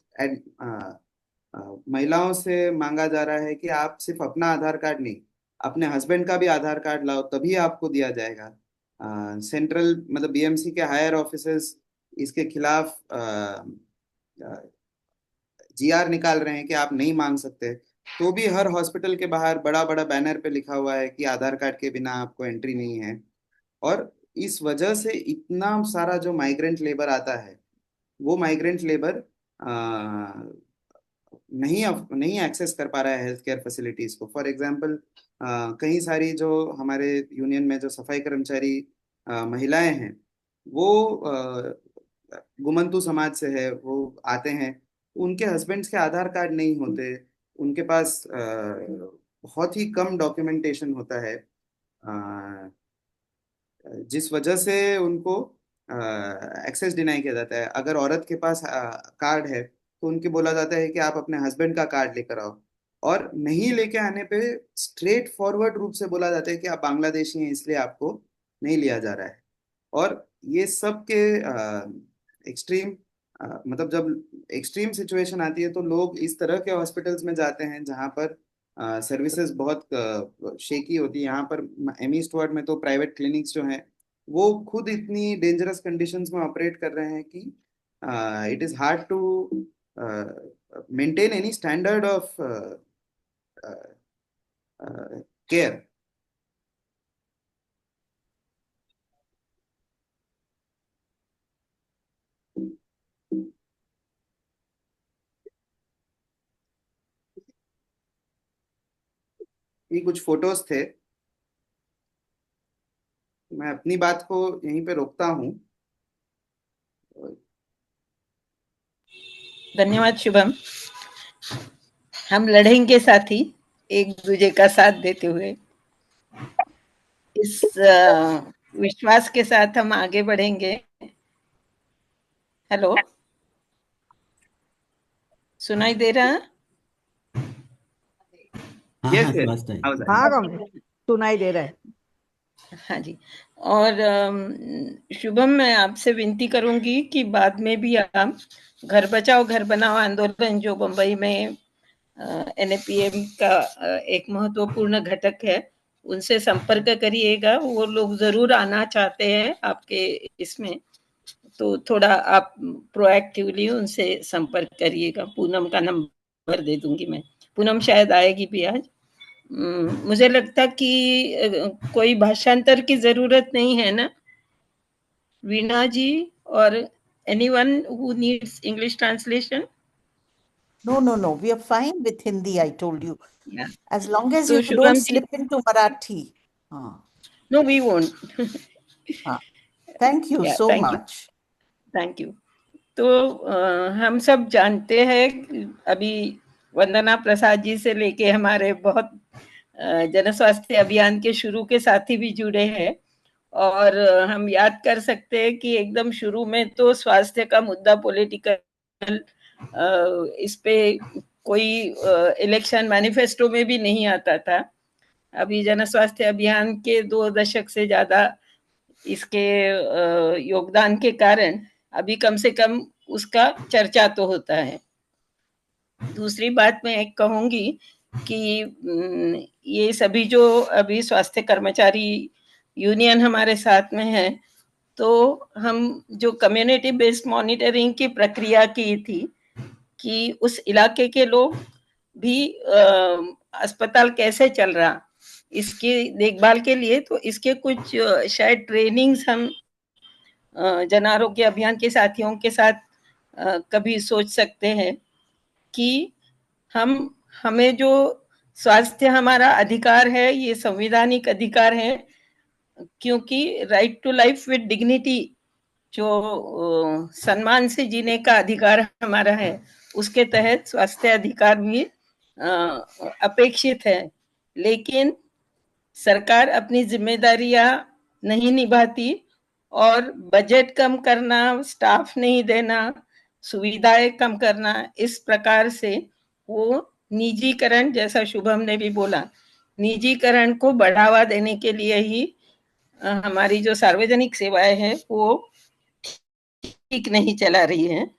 C: महिलाओं से मांगा जा रहा है कि आप सिर्फ अपना आधार कार्ड नहीं, अपने हस्बैंड का भी आधार कार्ड लाओ तभी आपको दिया जाएगा। सेंट्रल मतलब बीएमसी के हायर ऑफिसर्स इसके खिलाफ जीआर निकाल रहे हैं कि आप नहीं मांग सकते। तो भी हर हॉस्पिटल के बाहर बड़ा बड़ा बैनर पे लिखा हुआ है कि आधार कार्ड के बिना आपको एंट्री नहीं है। और इस वजह से इतना सारा जो माइग्रेंट लेबर आता है, वो माइग्रेंट लेबर नहीं एक्सेस कर पा रहा है हेल्थ केयर फैसिलिटीज को। फॉर एग्जांपल, कई सारी जो हमारे यूनियन में जो सफाई कर्मचारी महिलाएं हैं, वो गुमंतु समाज से है, वो आते हैं, उनके हस्बैंड्स के आधार कार्ड नहीं होते, उनके पास बहुत ही कम डॉक्यूमेंटेशन होता है, जिस वजह से उनको एक्सेस डिनाई किया जाता है। अगर औरत के पास कार्ड है तो उनके बोला जाता है कि आप अपने हस्बैंड का कार्ड लेकर आओ, और नहीं लेके आने पे स्ट्रेट फॉरवर्ड रूप से बोला जाता है कि आप बांग्लादेशी हैं इसलिए आपको नहीं लिया जा रहा है। और ये सब के एक्सट्रीम, मतलब जब एक्सट्रीम सिचुएशन आती है तो लोग इस तरह के हॉस्पिटल्स में जाते हैं जहाँ पर सर्विसेज बहुत शेकी होती है। यहाँ पर एमी स्टुअर्ट में तो प्राइवेट क्लिनिक्स जो हैं वो खुद इतनी डेंजरस कंडीशंस में ऑपरेट कर रहे हैं कि it is hard to maintain any standard of care. ये कुछ फोटोज थे। मैं अपनी बात को यहीं पे रोकता हूँ।
A: धन्यवाद शुभम। हम लड़ेंगे साथी, एक दूजे का साथ देते हुए। इस विश्वास के साथ हम आगे बढ़ेंगे। हेलो, सुनाई दे रहा है?
B: हाँ
C: यस
B: हाँ,
C: यस,
B: स्वास्थ्य है।
D: हाँ कमल, सुनाई दे रहा है।
A: हाँ जी। और शुभम, मैं आपसे विनती करूंगी कि बाद में भी आप घर बचाओ घर बनाओ आंदोलन जो बम्बई में एनएपीएम का एक महत्वपूर्ण घटक है, उनसे संपर्क करिएगा। वो लोग जरूर आना चाहते हैं आपके इसमें, तो थोड़ा आप प्रोएक्टिवली उनसे संपर्क करिएगा। पूनम का नंबर दे दूंगी मैं, पूनम शायद आएगी भी आज। मुझे लगता कि कोई भाषांतर की जरूरत नहीं है ना, वीणा जी, और anyone who needs English translation?
D: No. We are fine with Hindi, I told you.
A: या
D: As long as
A: तो
D: you don't
A: Shubham ji,
D: slip into Marathi. हाँ,
A: नो वी वोंट।
D: हाँ. Thank you
A: या
D: so
A: thank you,
D: much.
A: Thank you. तो हम सब जानते हैं अभी वंदना प्रसाद जी से लेके हमारे बहुत जन स्वास्थ्य अभियान के शुरू के साथी भी जुड़े हैं, और हम याद कर सकते हैं कि एकदम शुरू में तो स्वास्थ्य का मुद्दा पॉलिटिकल, इस पे कोई इलेक्शन मैनिफेस्टो में भी नहीं आता था। अभी जन स्वास्थ्य अभियान के 2 दशक से ज्यादा इसके योगदान के कारण अभी कम से कम उसका चर्चा तो होता है। दूसरी बात मैं एक कहूंगी कि ये सभी जो अभी स्वास्थ्य कर्मचारी यूनियन हमारे साथ में है, तो हम जो कम्युनिटी बेस्ड मॉनिटरिंग की प्रक्रिया की थी कि उस इलाके के लोग भी अस्पताल कैसे चल रहा, इसकी देखभाल के लिए, तो इसके कुछ शायद ट्रेनिंग्स हम जन आरोग्य अभियान के साथियों के साथ कभी सोच सकते हैं कि हम हमें जो स्वास्थ्य हमारा अधिकार है, ये संवैधानिक अधिकार है, क्योंकि right to life with dignity जो सम्मान से जीने का अधिकार हमारा है, उसके तहत स्वास्थ्य अधिकार भी अपेक्षित है। लेकिन सरकार अपनी जिम्मेदारियां नहीं निभाती, और बजट कम करना, स्टाफ नहीं देना, सुविधाएं कम करना, इस प्रकार से वो निजीकरण, जैसा शुभम ने भी बोला, निजीकरण को बढ़ावा देने के लिए ही हमारी जो सार्वजनिक सेवाएं हैं वो ठीक नहीं चला रही है।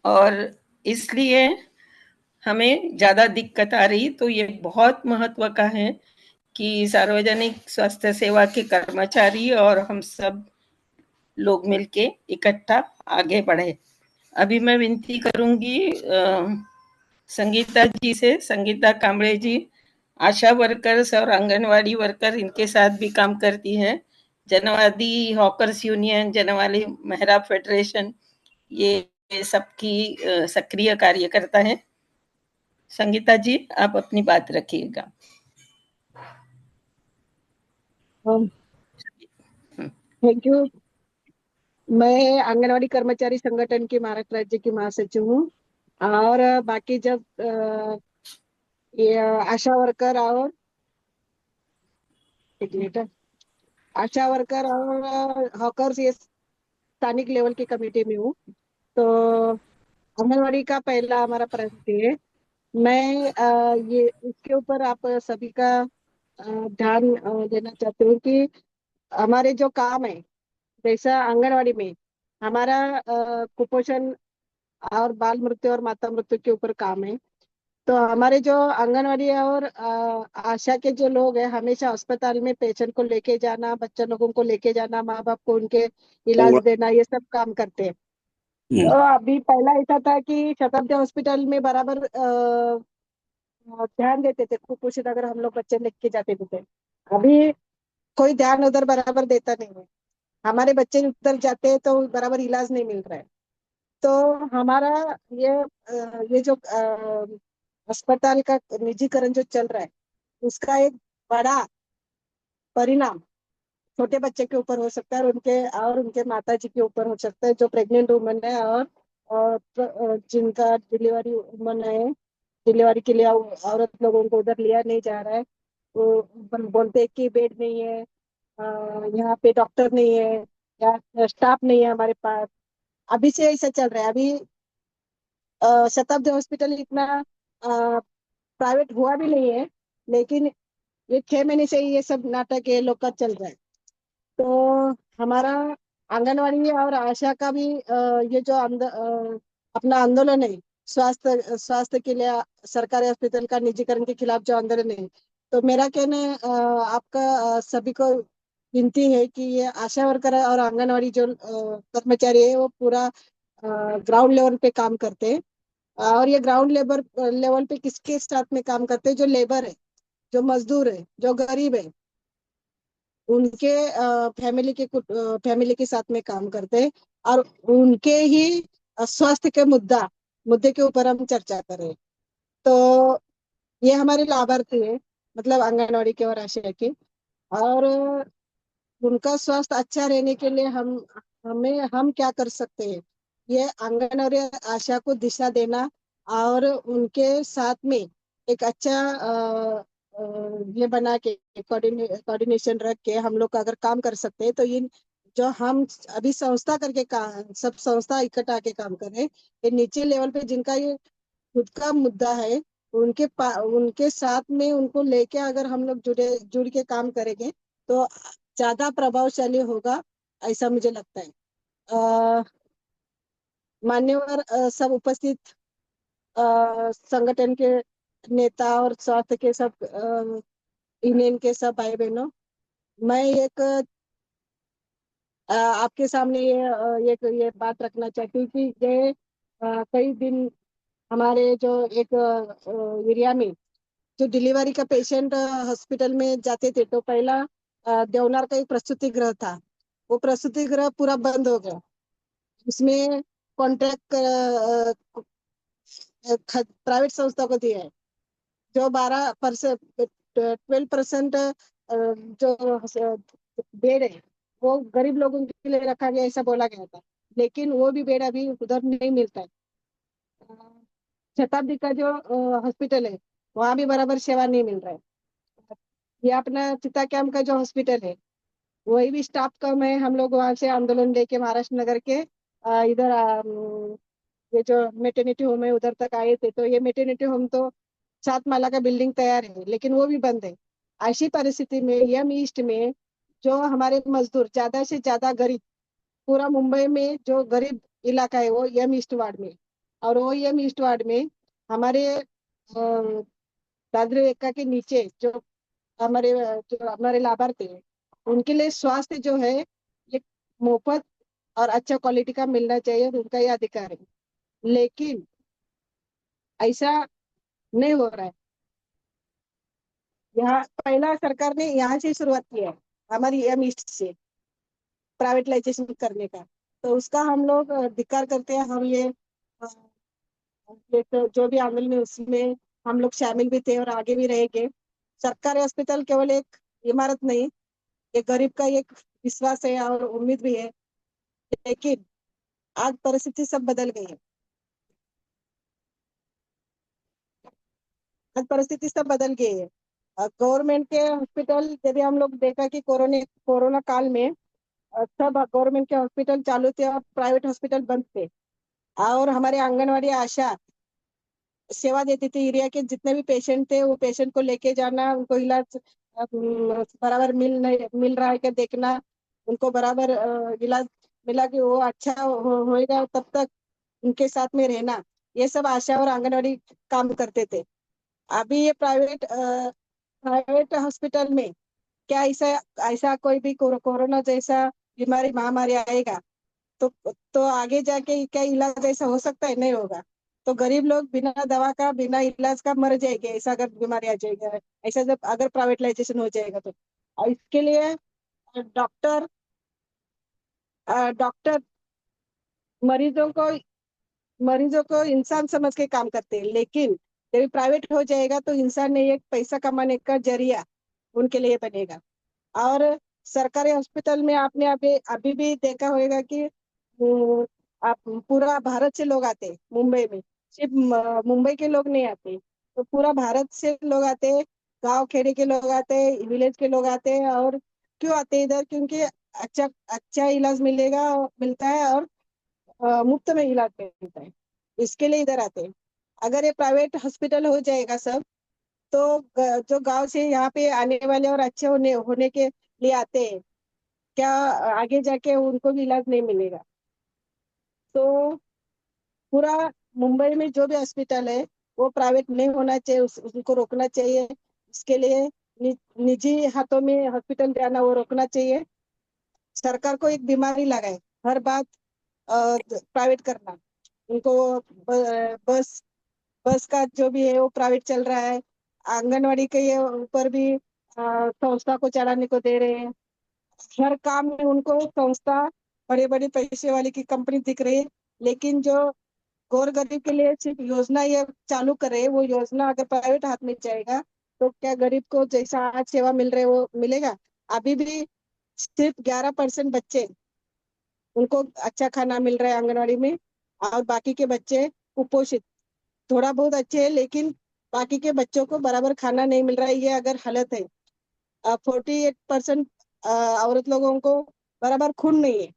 A: और इसलिए हमें ज्यादा दिक्कत आ रही, तो ये बहुत महत्व का है कि सार्वजनिक स्वास्थ्य सेवा के कर्मचारी और हम सब लोग मिलके इकट्ठा आगे बढ़े। अभी मैं विनती करूंगी संगीता जी से, संगीता कांबळे जी आशा वर्कर्स और आंगनवाड़ी वर्कर इनके साथ भी काम करती है, जनवादी हॉकर्स यूनियन, जनवादी महिला फेडरेशन, ये सबकी सक्रिय कार्यकर्ता है। संगीता जी, आप अपनी बात रखिएगा।
E: Thank you. मैं आंगनवाड़ी कर्मचारी संगठन के महाराष्ट्र राज्य की महासचिव हूँ, और बाकी जब ये आशा वर्कर और एक मिनट। आशा वर्कर और हॉकर्स ये स्थानिक लेवल की कमेटी में हूँ। तो आंगनवाड़ी का पहला हमारा प्रायोरिटी है। मैं ये इसके ऊपर आप सभी का ध्यान देना चाहती हूँ कि हमारे जो काम है, जैसा आंगनवाड़ी में हमारा कुपोषण और बाल मृत्यु और माता मृत्यु के ऊपर काम है। तो हमारे जो आंगनवाड़ी और आशा के जो लोग हैं, हमेशा अस्पताल में पेशेंट को लेके जाना, बच्चों लोगों को लेके जाना, माँ बाप को उनके इलाज देना, ये सब काम करते हैं। तो अभी पहला ऐसा था कि शताब्दी हॉस्पिटल में बराबर ध्यान देते थे कुपोषित, अगर हम लोग बच्चे लेके जाते थे। अभी कोई ध्यान उधर बराबर देता नहीं है। हमारे बच्चे उधर जाते हैं तो बराबर इलाज नहीं मिल रहा है। तो हमारा ये ये जो अस्पताल का निजीकरण जो चल रहा है, उसका एक बड़ा परिणाम छोटे बच्चे के ऊपर हो सकता है और उनके माता जी के ऊपर हो सकता है, जो प्रेग्नेंट वुमन है और जिनका डिलीवरी वुमन है। डिलीवरी के लिए औरत लोगों को उधर लिया नहीं जा रहा है। वो बोलते हैं कि बेड नहीं है, यहाँ पे डॉक्टर नहीं है या स्टाफ नहीं है हमारे पास। अभी से ऐसा चल रहा है। अभी शताब्दी हॉस्पिटल इतना प्राइवेट हुआ भी नहीं है, लेकिन ये 6 महीने से ही ये सब नाटक ये लोग का चल रहा है। तो हमारा आंगनवाड़ी और आशा का भी ये जो अपना आंदोलन है, स्वास्थ्य स्वास्थ्य के लिए सरकारी हॉस्पिटल का निजीकरण के खिलाफ जो आंदोलन है, तो मेरा कहना है आपका सभी को विनती है कि ये आशा वर्कर और आंगनवाड़ी जो कर्मचारी है, वो पूरा ग्राउंड लेवल पे काम करते हैं। और ये ग्राउंड लेवल पे किसके साथ में काम करते हैं? जो लेबर है, जो मजदूर है, जो गरीब है, उनके फैमिली के साथ में काम करते हैं। और उनके ही स्वास्थ्य के मुद्दे के ऊपर हम चर्चा करें। तो ये हमारे लाभार्थी है, मतलब आंगनवाड़ी के और आशा के। और उनका स्वास्थ्य अच्छा रहने के लिए हम क्या कर सकते हैं? ये आंगनवाड़ी आशा को दिशा देना और उनके साथ में एक अच्छा ये बना के कोऑर्डिनेशन रख के हम लोग अगर काम कर सकते हैं, तो इन जो हम अभी संस्था करके सब संस्था इकट्ठा के काम कर रहे हैं, ये नीचे लेवल पे जिनका ये खुद का मुद्दा है, उनके साथ में उनको लेके अगर हम लोग जुड़ के काम करेंगे, तो ज्यादा प्रभावशाली होगा, ऐसा मुझे लगता है। अ, मान्यवर सब उपस्थित संगठन के नेता और स्वास्थ्य के सब यूनियन के सब भाई बहनों, मैं एक आपके सामने ये बात रखना चाहती हूँ कि ये कई दिन हमारे जो एक एरिया में जो डिलीवरी का पेशेंट हॉस्पिटल में जाते थे, तो पहला देवनार का एक प्रसूति गृह था। वो प्रसूति गृह पूरा बंद हो गया। उसमें कॉन्ट्रैक्ट प्राइवेट संस्था को दिया है। जो 12%, 12% जो बेड है, वो गरीब लोगों के लिए रखा गया, ऐसा बोला गया था। लेकिन वो भी बेड अभी उधर नहीं मिलता है। शताब्दी का जो हॉस्पिटल है, वहाँ भी बराबर सेवा नहीं मिल रहा है। ये अपना चिता कैंप का जो हॉस्पिटल है, वही भी स्टाफ कम है। हम लोग वहां से आंदोलन लेके महाराष्ट्र नगर के इधर ये जो मेटर्निटी होम है उधर तक आए थे। तो ये मेटर्निटी होम तो 7 माला का बिल्डिंग तैयार है, लेकिन वो भी बंद है। ऐसी परिस्थिति में यम ईस्ट में जो हमारे मजदूर ज्यादा से ज्यादा गरीब, पूरा मुंबई में जो गरीब इलाका है वो यम ईस्ट वार्ड में। और वो यम ईस्ट वार्ड में हमारे दादरी एक्का के नीचे जो हमारे लाभार्थी हैं, उनके लिए स्वास्थ्य जो है ये मुफ्त और अच्छा क्वालिटी का मिलना चाहिए, और उनका ये अधिकार है। लेकिन ऐसा नहीं हो रहा है। यहाँ पहला सरकार ने यहाँ से शुरुआत किया है, हमारी एम ईस्ट से प्राइवेटाइजेशन करने का। तो उसका हम लोग धिक्कार करते हैं। हम अ, ये तो जो भी आंदोलन है उसमें हम लोग शामिल भी थे और आगे भी रहेंगे। सरकारी अस्पताल केवल एक इमारत नहीं, ये गरीब का एक विश्वास है और उम्मीद भी है। लेकिन आज परिस्थिति सब बदल गई है। आज परिस्थिति सब बदल गई है। गवर्नमेंट के हॉस्पिटल यदि हम लोग देखा कि कोरोना काल में सब गवर्नमेंट के हॉस्पिटल चालू थे और प्राइवेट हॉस्पिटल बंद थे। और हमारे आंगनवाड़ी आशा सेवा देती थी। एरिया के जितने भी पेशेंट थे वो पेशेंट को लेके जाना, उनको इलाज बराबर मिल रहा है क्या देखना, उनको बराबर इलाज मिला कि वो अच्छा होएगा तब तक उनके साथ में रहना, ये सब आशा और आंगनवाड़ी काम करते थे। अभी ये प्राइवेट हॉस्पिटल में क्या ऐसा ऐसा कोई भी कोरोना जैसा बीमारी महामारी आएगा तो तो आगे जाके क्या इलाज ऐसा हो सकता है? नहीं होगा। तो गरीब लोग बिना दवा का बिना इलाज का मर जाएंगे, ऐसा अगर बीमारी आ जाएगा, ऐसा जब अगर प्राइवेटाइजेशन हो जाएगा तो। और इसके लिए डॉक्टर डॉक्टर मरीजों को मरीजों को इंसान समझ के काम करते हैं, लेकिन जब प्राइवेट हो जाएगा तो इंसान ने एक पैसा कमाने का जरिया उनके लिए बनेगा। और सरकारी हॉस्पिटल में आपने अभी अभी भी देखा होगा कि आप पूरा भारत से लोग आते हैं मुंबई में, सिर्फ मुंबई के लोग नहीं आते, तो पूरा भारत से लोग आते हैं, गांव खेड़े के लोग आते हैं, विलेज के लोग आते हैं। और क्यों आते हैं इधर? क्योंकि अच्छा अच्छा इलाज मिलता है और मुफ्त में इलाज मिलता है, इसके लिए इधर आते हैं। अगर ये प्राइवेट हॉस्पिटल हो जाएगा सब तो जो गांव से यहाँ पे आने वाले और अच्छे होने होने के लिए आते हैं, क्या आगे जाके उनको भी इलाज नहीं मिलेगा? तो पूरा मुंबई में जो भी हॉस्पिटल है वो प्राइवेट नहीं होना चाहिए, उनको रोकना चाहिए। इसके लिए निजी हाथों में हॉस्पिटल जाना वो रोकना चाहिए। सरकार को एक बीमारी लगाए हर बात प्राइवेट करना, उनको बस बस का जो भी है वो प्राइवेट चल रहा है। आंगनवाड़ी के ये ऊपर भी संस्था को चलाने को दे रहे हैं। हर काम में उनको संस्था बड़े बड़े पैसे वाली की कंपनी दिख रही है, लेकिन जो गौर गरीब के लिए सिर्फ योजना ये चालू करे, वो योजना अगर प्राइवेट हाथ में जाएगा तो क्या गरीब को जैसा आज सेवा मिल रहे वो मिलेगा? अभी भी सिर्फ 11% बच्चे उनको अच्छा खाना मिल रहा है आंगनवाड़ी में, और बाकी के बच्चे कुपोषित। थोड़ा बहुत अच्छे है लेकिन बाकी के बच्चों को बराबर खाना नहीं मिल रहा है, ये अगर हालत है। 48% औरत लोगों को बराबर खून नहीं है,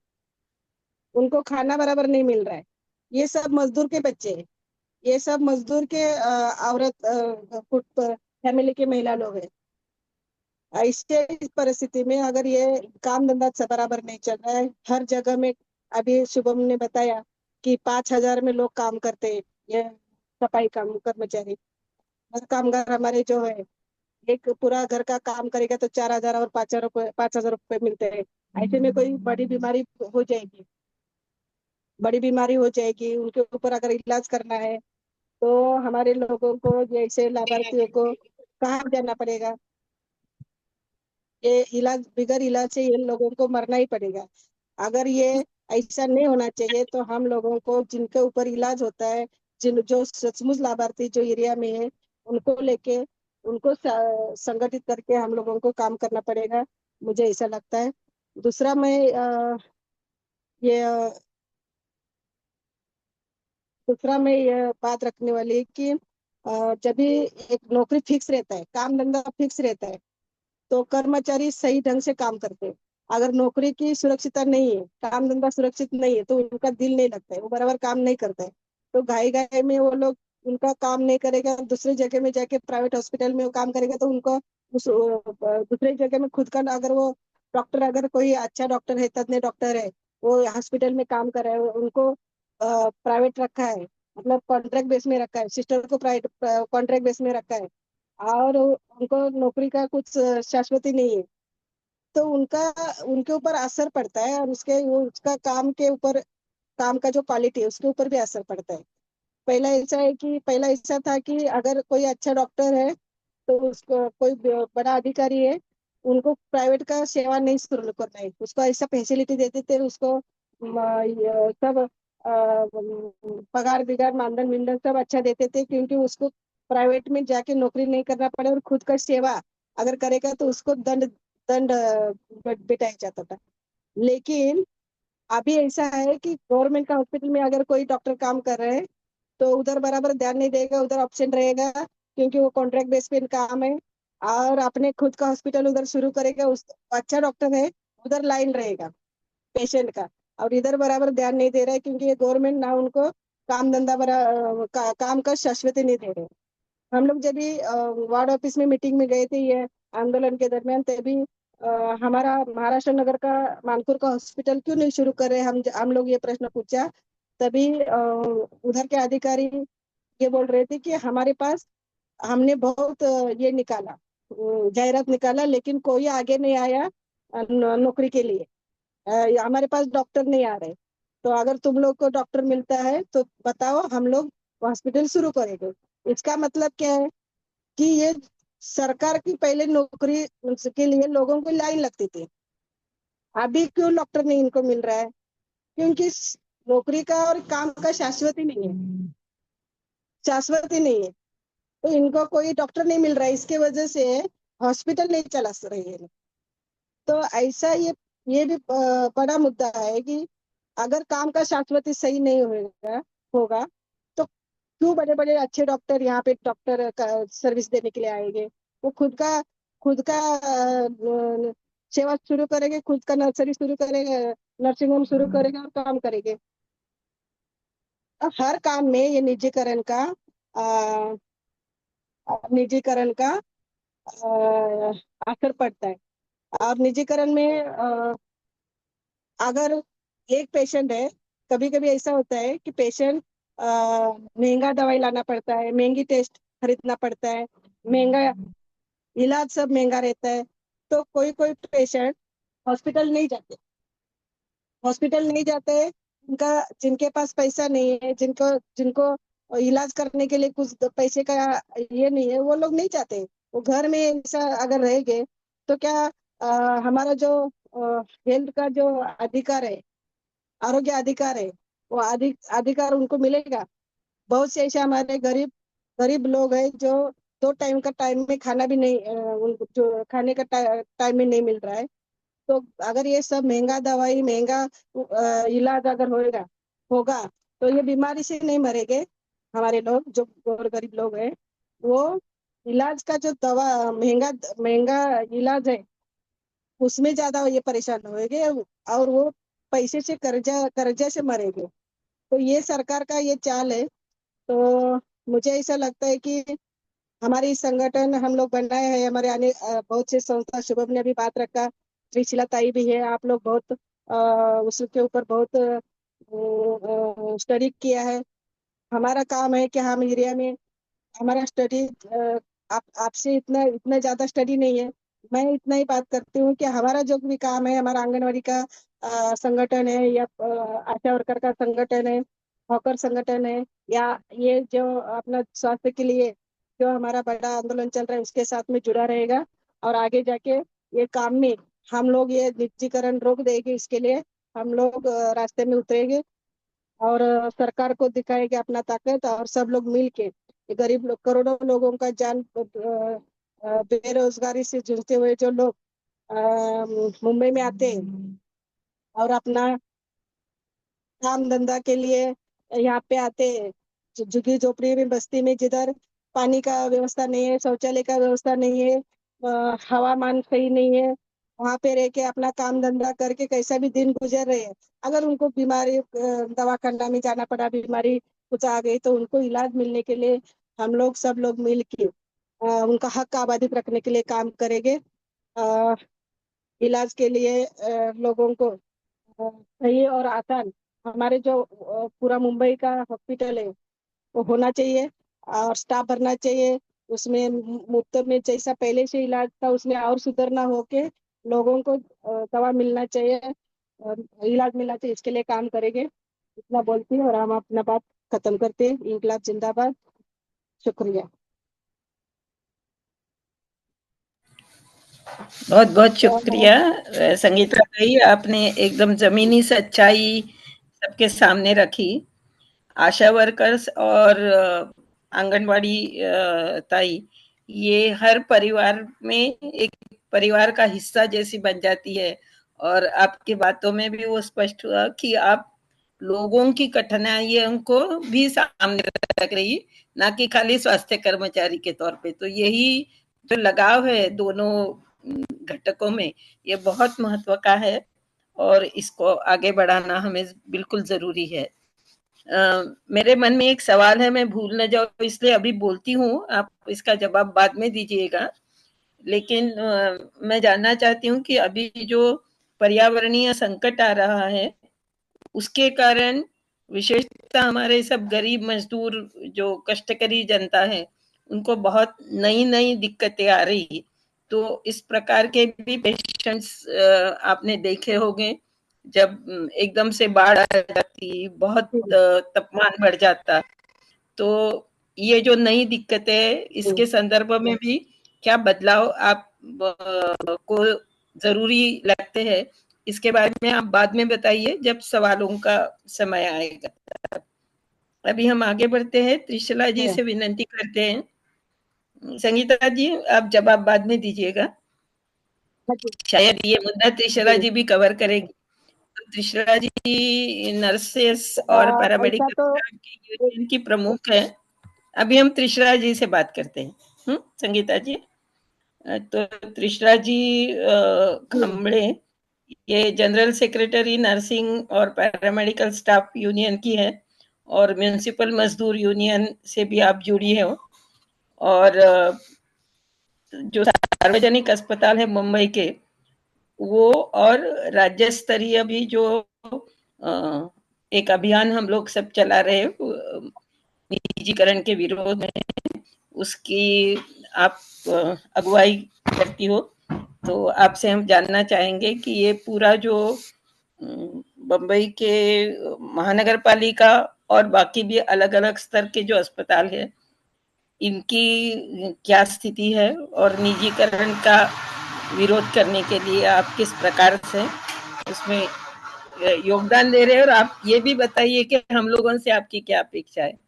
E: उनको खाना बराबर नहीं मिल रहा है। ये सब मजदूर के बच्चे हैं, ये सब मजदूर के औरत फैमिली के महिला लोग हैं। ऐसे इस परिस्थिति में अगर ये काम धंधा बराबर नहीं चल रहा है हर जगह में, अभी शुभम ने बताया कि 5,000 में लोग काम करते हैं, ये सफाई काम कर्मचारी, हर कामगार हमारे जो है एक पूरा घर का काम करेगा तो 4,000 और 5,000 रुपये मिलते हैं। ऐसे में कोई हो जाएगी बड़ी बीमारी हो जाएगी, उनके ऊपर अगर इलाज करना है तो हमारे लोगों को जैसे लाभार्थियों को कहाँ जाना पड़ेगा? ये इलाज बिगड़ इलाज से ये लोगों को मरना ही पड़ेगा। अगर ये ऐसा नहीं होना चाहिए तो हम लोगों को जिनके ऊपर इलाज होता है, जिन जो सचमुच लाभार्थी जो एरिया में है उनको लेके उनको संगठित करके हम लोगों को काम करना पड़ेगा, मुझे ऐसा लगता है। दूसरा मैं ये दूसरा मैं ये बात रखने वाली है कि जब भी एक नौकरी फिक्स रहता है, काम धंधा फिक्स रहता है, तो कर्मचारी सही ढंग से काम करते हैं। अगर नौकरी की सुरक्षितता नहीं है, काम धंधा सुरक्षित नहीं है, तो उनका दिल नहीं लगता है, वो बराबर काम नहीं करता है। तो घाई घाई में वो लोग उनका काम नहीं करेगा, दूसरी जगह में जाके प्राइवेट हॉस्पिटल में वो काम करेगा तो उनको उस दूसरी जगह में खुद का अगर वो डॉक्टर अगर कोई अच्छा डॉक्टर है, तज्ञ डॉक्टर है, वो हॉस्पिटल में काम कर रहा है, उनको प्राइवेट रखा है, मतलब कॉन्ट्रैक्ट बेस में रखा है, सिस्टर को प्राइवेट कॉन्ट्रैक्ट बेस में रखा है, और उनको नौकरी का कुछ शाश्वती नहीं है, तो उनका उनके ऊपर असर पड़ता है और उसका काम के ऊपर, काम का जो क्वालिटी है उसके ऊपर भी असर पड़ता है। पहला ऐसा था कि अगर कोई अच्छा डॉक्टर है तो उसको कोई बड़ा अधिकारी है, उनको प्राइवेट का सेवा नहीं शुरू करना है, उसको ऐसा फैसिलिटी देते थे, उसको सब पगार बिगार मानधन मिलधन सब अच्छा देते थे, क्योंकि उसको प्राइवेट में जाके नौकरी नहीं करना पड़े और खुद का सेवा अगर करेगा तो उसको दंड दंड बिठाया जाता था। लेकिन अभी ऐसा है कि गवर्नमेंट का हॉस्पिटल में अगर कोई डॉक्टर काम कर रहे हैं तो उधर बराबर ध्यान नहीं देगा, उधर ऑप्शन रहेगा, क्योंकि वो कॉन्ट्रैक्ट बेस पे काम है। और अपने खुद का हॉस्पिटल उधर शुरू करेगा, उस अच्छा डॉक्टर है, उधर लाइन रहेगा पेशेंट का। और इधर बराबर ध्यान नहीं दे रहा है, क्योंकि ये गवर्नमेंट ना उनको काम धंधा काम का शाश्वती नहीं दे रहे। हम लोग जब भी वार्ड ऑफिस में मीटिंग में गए थे ये आंदोलन के दरमियान, तभी हमारा महाराष्ट्र नगर का मानपुर का हॉस्पिटल क्यों नहीं शुरू कर रहे, हम लोग ये प्रश्न पूछा। तभी उधर के अधिकारी ये बोल रहे थे कि हमारे पास हमने बहुत ये निकाला, जाहिरात निकाला, लेकिन कोई आगे नहीं आया नौकरी के लिए। हमारे पास डॉक्टर नहीं आ रहे, तो अगर तुम लोग को डॉक्टर मिलता है तो बताओ, हम लोग हॉस्पिटल शुरू करेंगे। इसका मतलब क्या है कि ये सरकार की पहले नौकरी के लिए लोगों को लाइन लगती थी, अभी क्यों डॉक्टर नहीं इनको मिल रहा है? क्योंकि नौकरी का और काम का शाश्वती नहीं है, शाश्वती नहीं है, तो इनको कोई डॉक्टर नहीं मिल रहा है, इसके वजह से हॉस्पिटल नहीं चला रही है। तो ऐसा ये भी बड़ा मुद्दा है कि अगर काम का शाश्वती सही नहीं होगा तो क्यों बड़े बड़े अच्छे डॉक्टर यहाँ पे डॉक्टर का सर्विस देने के लिए आएंगे? वो खुद का सेवा शुरू करेंगे, खुद का नर्सरी शुरू करेंगे, नर्सिंग होम शुरू करेंगे और काम करेंगे। अब हर काम में ये अ, निजीकरण का असर पड़ता है। और निजीकरण में अगर एक पेशेंट है, कभी कभी ऐसा होता है कि पेशेंट महंगा दवाई लाना पड़ता है, महंगी टेस्ट खरीदना पड़ता है, महंगा इलाज सब महंगा रहता है, तो कोई कोई पेशेंट हॉस्पिटल नहीं जाते, हॉस्पिटल नहीं जाते। उनका जिनके पास पैसा नहीं है, जिनको जिनको इलाज करने के लिए कुछ पैसे का ये नहीं है, वो लोग नहीं जाते। वो घर में ऐसा अगर रहेंगे तो क्या हमारा जो हेल्थ का जो अधिकार है, आरोग्य अधिकार है, वो अधिकार उनको मिलेगा? बहुत से ऐसे हमारे गरीब गरीब लोग हैं जो 2 टाइम का टाइम में खाना भी नहीं, उनको जो खाने का टाइम में नहीं मिल रहा है। तो अगर ये सब महंगा दवाई, महंगा इलाज अगर होगा तो ये बीमारी से नहीं मरेंगे हमारे लोग जो और गरीब लोग हैं। वो इलाज का जो दवा महंगा महंगा इलाज है, उसमें ज्यादा ये परेशान होंगे, और वो पैसे से कर्जा से मरेंगे। तो ये सरकार का ये चाल है। तो मुझे ऐसा लगता है कि हमारी संगठन हम लोग बनाए हैं, हमारे आने बहुत से संस्था, शुभम ने भी बात रखा, त्रिशिला ताई भी है, आप लोग बहुत उसके ऊपर बहुत स्टडी किया है। हमारा काम है कि हम एरिया में हमारा स्टडी, आप आपसे इतना इतना ज्यादा स्टडी नहीं है। मैं इतना ही बात करती हूँ कि हमारा जो भी काम है, हमारा आंगनवाड़ी का संगठन है, या आशा वर्कर का संगठन है, हॉकर संगठन है, या ये जो अपना स्वास्थ्य के लिए जो हमारा बड़ा आंदोलन चल रहा है उसके साथ में जुड़ा रहेगा। और आगे जाके ये काम में हम लोग ये निजीकरण रोक देंगे, इसके लिए हम लोग रास्ते में उतरेंगे और सरकार को दिखाएंगे अपना ताकत, और सब लोग मिल के ये गरीब लोग, करोड़ों लोगों का जान बेरोजगारी से जूझते हुए जो लोग मुंबई में आते हैं और अपना काम धंधा के लिए यहाँ पे आते हैं, झुग्गी झोपड़ी में, बस्ती में, जिधर पानी का व्यवस्था नहीं है, शौचालय का व्यवस्था नहीं है, हवामान सही नहीं है, वहां पे रह के अपना काम धंधा करके कैसा भी दिन गुजर रहे हैं। अगर उनको बीमारी दवाखाना में जाना पड़ा, बीमारी कुछ आ गई, तो उनको इलाज मिलने के लिए हम लोग सब लोग मिल के उनका हक आबादी रखने के लिए काम करेंगे। अ, इलाज के लिए लोगों को सही और आसान, हमारे जो पूरा मुंबई का हॉस्पिटल है वो होना चाहिए, और स्टाफ भरना चाहिए उसमें, मुफ्त में जैसा पहले से इलाज था उसमें और सुधरना हो के लोगों को दवा मिलना चाहिए, इलाज मिलना चाहिए, इसके लिए काम करेंगे। इतना बोलती हूँ और हम अपना बात खत्म करते हैं। इंकलाब जिंदाबाद। शुक्रिया।
A: बहुत बहुत शुक्रिया संगीता भाई, आपने एकदम जमीनी सच्चाई सबके सामने रखी। आशा वर्कर्स और आंगनवाड़ी ताई, ये हर परिवार में एक परिवार का हिस्सा जैसी बन जाती है। और आपकी बातों में भी वो स्पष्ट हुआ कि आप लोगों की कठिनाइयों को भी सामने रख रही, ना कि खाली स्वास्थ्य कर्मचारी के तौर पे। तो यही जो लगाव है दोनों घटकों में, ये बहुत महत्व का है और इसको आगे बढ़ाना हमें बिल्कुल जरूरी है। मेरे मन में एक सवाल है, मैं भूल न जाऊं इसलिए अभी बोलती हूँ, आप इसका जवाब बाद में दीजिएगा। लेकिन मैं जानना चाहती हूँ कि अभी जो पर्यावरणीय संकट आ रहा है, उसके कारण विशेषतः हमारे सब गरीब मजदूर जो कष्टकरी जनता है, उनको बहुत नई नई दिक्कतें आ रही। तो इस प्रकार के भी पेशेंट्स आपने देखे होंगे, जब एकदम से बाढ़ आ जाती, बहुत तापमान बढ़ जाता, तो ये जो नई दिक्कतें है, इसके संदर्भ में भी क्या बदलाव आप को जरूरी लगते हैं, इसके बारे में आप बाद में बताइए जब सवालों का समय आएगा। अभी हम आगे बढ़ते हैं, त्रिशला जी से विनती करते हैं। संगीता जी, आप जवाब बाद में दीजिएगा, शायद ये मुद्दा त्रिशला जी भी कवर करेगी। तो त्रिशला जी नर्सेस और
E: ऐसा
A: पैरामेडिकल
E: तो
A: स्टाफ की यूनियन की प्रमुख है। अभी हम त्रिशला जी से बात करते हैं। संगीता जी, तो त्रिशला जी खम्बड़े, ये जनरल सेक्रेटरी नर्सिंग और पैरामेडिकल स्टाफ यूनियन की है, और म्यूनिसिपल मजदूर यूनियन से भी आप जुड़ी हो, और जो सार्वजनिक अस्पताल है मुंबई के, वो और राज्य स्तरीय भी जो एक अभियान हम लोग सब चला रहे हैं निजीकरण के विरोध में, उसकी आप अगुवाई करती हो। तो आपसे हम जानना चाहेंगे कि ये पूरा जो बम्बई के महानगर पालिका और बाकी भी अलग अलग स्तर के जो अस्पताल है, इनकी क्या स्थिति है, और निजीकरण का विरोध करने के लिए आप किस प्रकार से उसमें योगदान दे रहे हैं, और आप ये भी बताइए कि हम लोगों से आपकी क्या अपेक्षा है।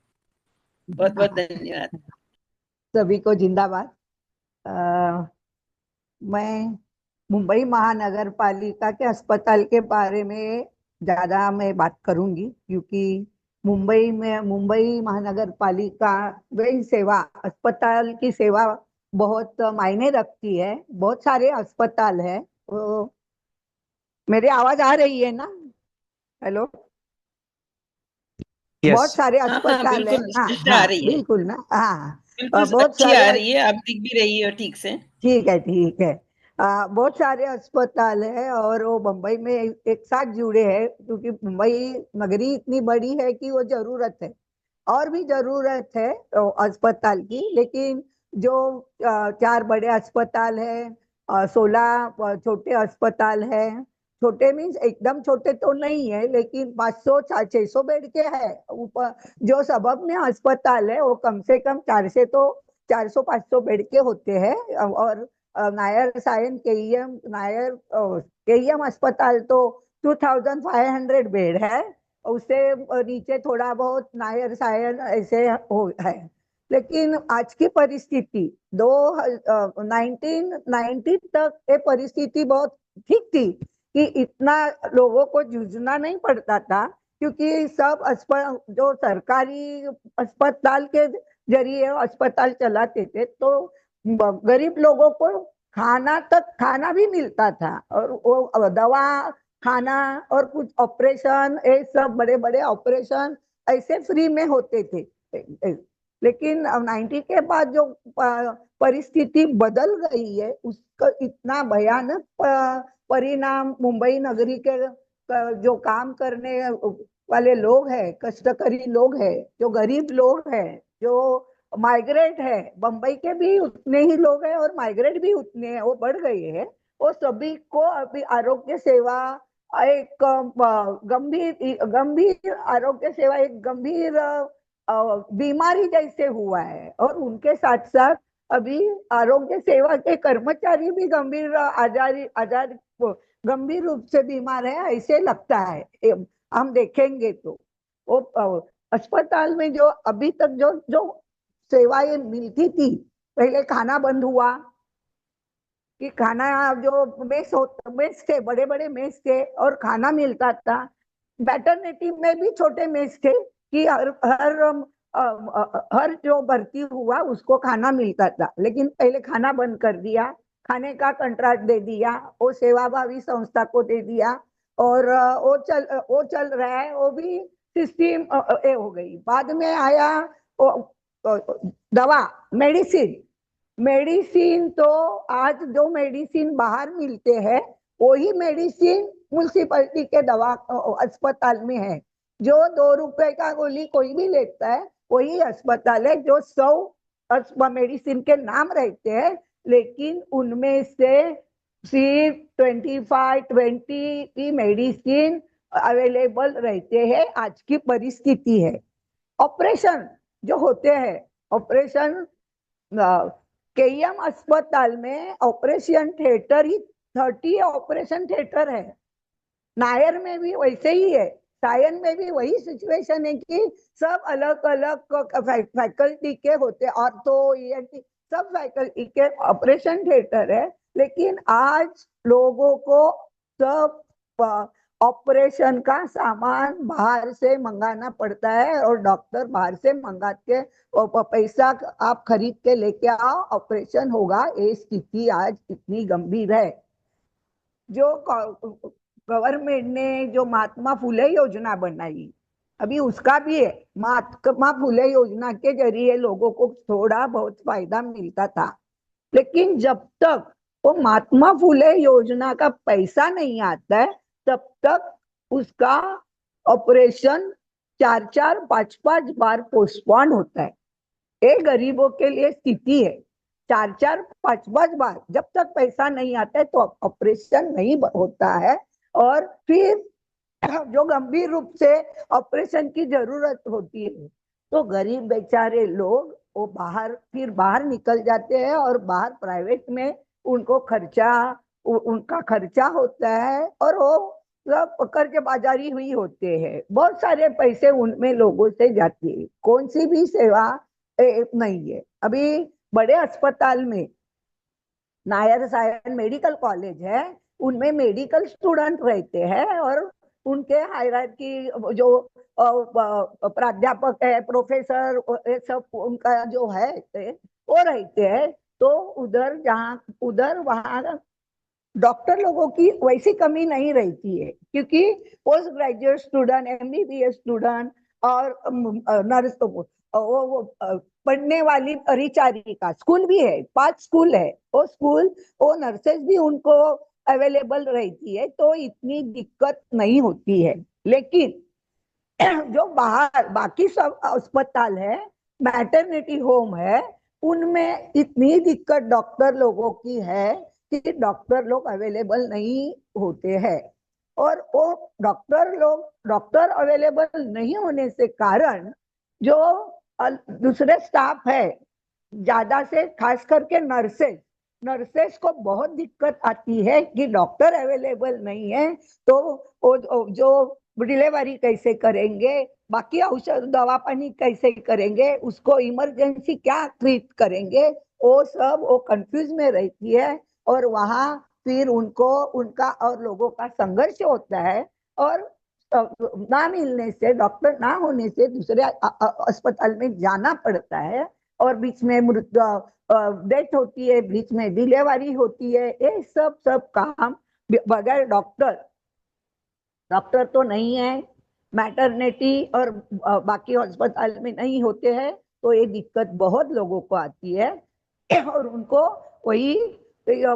A: बहुत बहुत धन्यवाद।
F: सभी को जिंदाबाद। मैं मुंबई महानगर पालिका के अस्पताल के बारे में ज्यादा मैं बात करूंगी, क्योंकि मुंबई महानगर पालिका वही सेवा, अस्पताल की सेवा बहुत मायने रखती है। बहुत सारे अस्पताल है। मेरी आवाज आ रही है ना? हेलो, बहुत सारे अस्पताल है।
A: बिल्कुल
F: हाँ
A: स्पष्ट आ
F: हाँ,
A: रही है,
F: बिल्कुल ना। हाँ,
A: बिल्कुल
F: बहुत
A: अच्छी आ
F: सारे।
A: रही है, आप दिख भी रही हो ठीक से।
F: ठीक है, ठीक है। बहुत सारे अस्पताल है और वो मुंबई में एक साथ जुड़े हैं, क्योंकि मुंबई नगरी इतनी बड़ी है कि वो जरूरत है, और भी जरूरत है अस्पताल की। लेकिन जो 4 बड़े अस्पताल है, 16 छोटे अस्पताल है। छोटे मीन्स एकदम छोटे तो नहीं है, लेकिन 500 600 बेड के है। ऊपर जो सबब में अस्पताल है वो कम से कम 400 500 बेड के होते हैं। और नायर सायन केईएम अस्पताल तो 2500 बेड है। उससे नीचे थोड़ा बहुत नायर सायन ऐसे हो है। लेकिन आज की परिस्थिति 1990 तक ये परिस्थिति बहुत ठीक थी, कि इतना लोगों को जूझना नहीं पड़ता था, क्योंकि सब जो सरकारी अस्पताल के जरिए अस्पताल चलाते थे, तो गरीब लोगों को खाना भी मिलता था, और वो दवा, खाना और कुछ ऑपरेशन, ये सब बड़े बड़े ऑपरेशन ऐसे फ्री में होते थे। लेकिन 90 के बाद जो परिस्थिति बदल गई है, उसका इतना भयानक परिणाम मुंबई नगरी के जो काम करने वाले लोग हैं, कष्टकरी लोग हैं, जो गरीब लोग हैं, जो माइग्रेट है, बम्बई के भी उतने ही लोग हैं और माइग्रेट भी उतने हैं, वो बढ़ गए हैं। वो सभी को अभी आरोग्य सेवा एक गंभीर आरोग्य सेवा एक गंभीर बीमारी जैसे हुआ है। और उनके साथ साथ अभी आरोग्य सेवा के कर्मचारी भी गंभीर रूप से बीमार है, ऐसे लगता है। हम देखेंगे तो वो अस्पताल में जो अभी तक जो सेवाएं मिलती थी, पहले खाना बंद हुआ, कि खाना जो मेस थे, बड़े बड़े मेस थे और खाना मिलता था। मैटरनिटी में भी छोटे मेस थे, कि हर हर जो भर्ती हुआ उसको खाना मिलता था, लेकिन पहले खाना बंद कर दिया, खाने का कॉन्ट्रैक्ट दे दिया, वो सेवाभावी संस्था को दे दिया, और वो चल रहा है, वो भी सिस्टम हो गई। बाद में आया दवा, मेडिसिन। मेडिसिन तो आज जो मेडिसिन बाहर मिलते हैं वही मेडिसिन म्यूनसिपैलिटी के दवा अस्पताल में है। जो 2 रुपए का गोली कोई भी लेता है वही अस्पताल है जो 100 मेडिसिन के नाम रहते हैं, लेकिन उनमें से सिर्फ 20 की मेडिसिन अवेलेबल रहते हैं। आज की परिस्थिति है। ऑपरेशन जो होते हैं, ऑपरेशन केएम अस्पताल में ऑपरेशन थिएटर ही 30 ऑपरेशन थिएटर है। नायर में भी वैसे ही है, सायन में भी वही सिचुएशन है कि सब अलग अलग फैकल्टी के होते, ऑर्थो, ईएनटी, सब फैकल्टी के ऑपरेशन थिएटर है। लेकिन आज लोगों को सब ऑपरेशन का सामान बाहर से मंगाना पड़ता है, और डॉक्टर बाहर से मंगा के पैसा आप खरीद के लेके आओ, ऑपरेशन होगा। ये स्थिति आज इतनी गंभीर है। जो गवर्नमेंट ने जो महात्मा फुले योजना बनाई, अभी उसका भी है। महात्मा फुले योजना के जरिए लोगों को थोड़ा बहुत फायदा मिलता था, लेकिन जब तक वो महात्मा फुले योजना का पैसा नहीं आता है तब तक उसका ऑपरेशन 4-4, 5-5 बार पोस्टपोन होता है। ये गरीबों के लिए स्थिति है। 4-4, 5-5 बार जब तक पैसा नहीं आता है तो ऑपरेशन नहीं होता है, और फिर जो गंभीर रूप से ऑपरेशन की जरूरत होती है तो गरीब बेचारे लोग वो बाहर निकल जाते हैं, और बाहर प्राइवेट में उनका खर्चा होता है, और वो सब कर्ज बाजारी हुई होते हैं। बहुत सारे पैसे उनमें लोगों से जाते हैं। कौन सी भी सेवा नहीं है। अभी बड़े अस्पताल में नायर सायन मेडिकल कॉलेज है, उनमें मेडिकल स्टूडेंट रहते हैं, और उनके हायरार्की जो प्राध्यापक है, प्रोफेसर, ये सब उनका जो है वो रहते हैं। तो उधर वहां डॉक्टर लोगों की वैसी कमी नहीं रहती है, क्योंकि post graduate student, MBBS student और नर्स, वो पढ़ने वाली परिचारिका स्कूल भी है, 5 स्कूल है, वो नर्सेस भी उनको अवेलेबल रहती है, तो इतनी दिक्कत नहीं होती है। लेकिन जो बाहर बाकी सब अस्पताल है, मैटरनिटी होम है, उनमें इतनी दिक्कत डॉक्टर लोगों की है कि डॉक्टर लोग अवेलेबल नहीं होते हैं, और वो डॉक्टर अवेलेबल नहीं होने से कारण जो दूसरे स्टाफ है, ज्यादा से खास करके नर्सेस को बहुत दिक्कत आती है कि डॉक्टर अवेलेबल नहीं है, तो वो जो डिलीवरी कैसे करेंगे, बाकी औषध दवा पानी कैसे करेंगे, उसको इमरजेंसी क्या ट्रीट करेंगे, वो कंफ्यूज में रहती है। और वहां फिर उनका और लोगों का संघर्ष होता है, और ना मिलने से, डॉक्टर ना होने से दूसरे अस्पताल में जाना पड़ता है, और बीच में डेथ होती है, बीच में डिलीवरी होती है। ये सब काम बगैर डॉक्टर तो नहीं है, मैटरनिटी और बाकी अस्पताल में नहीं होते हैं, तो ये दिक्कत बहुत लोगों को आती है, और उनको वही फिर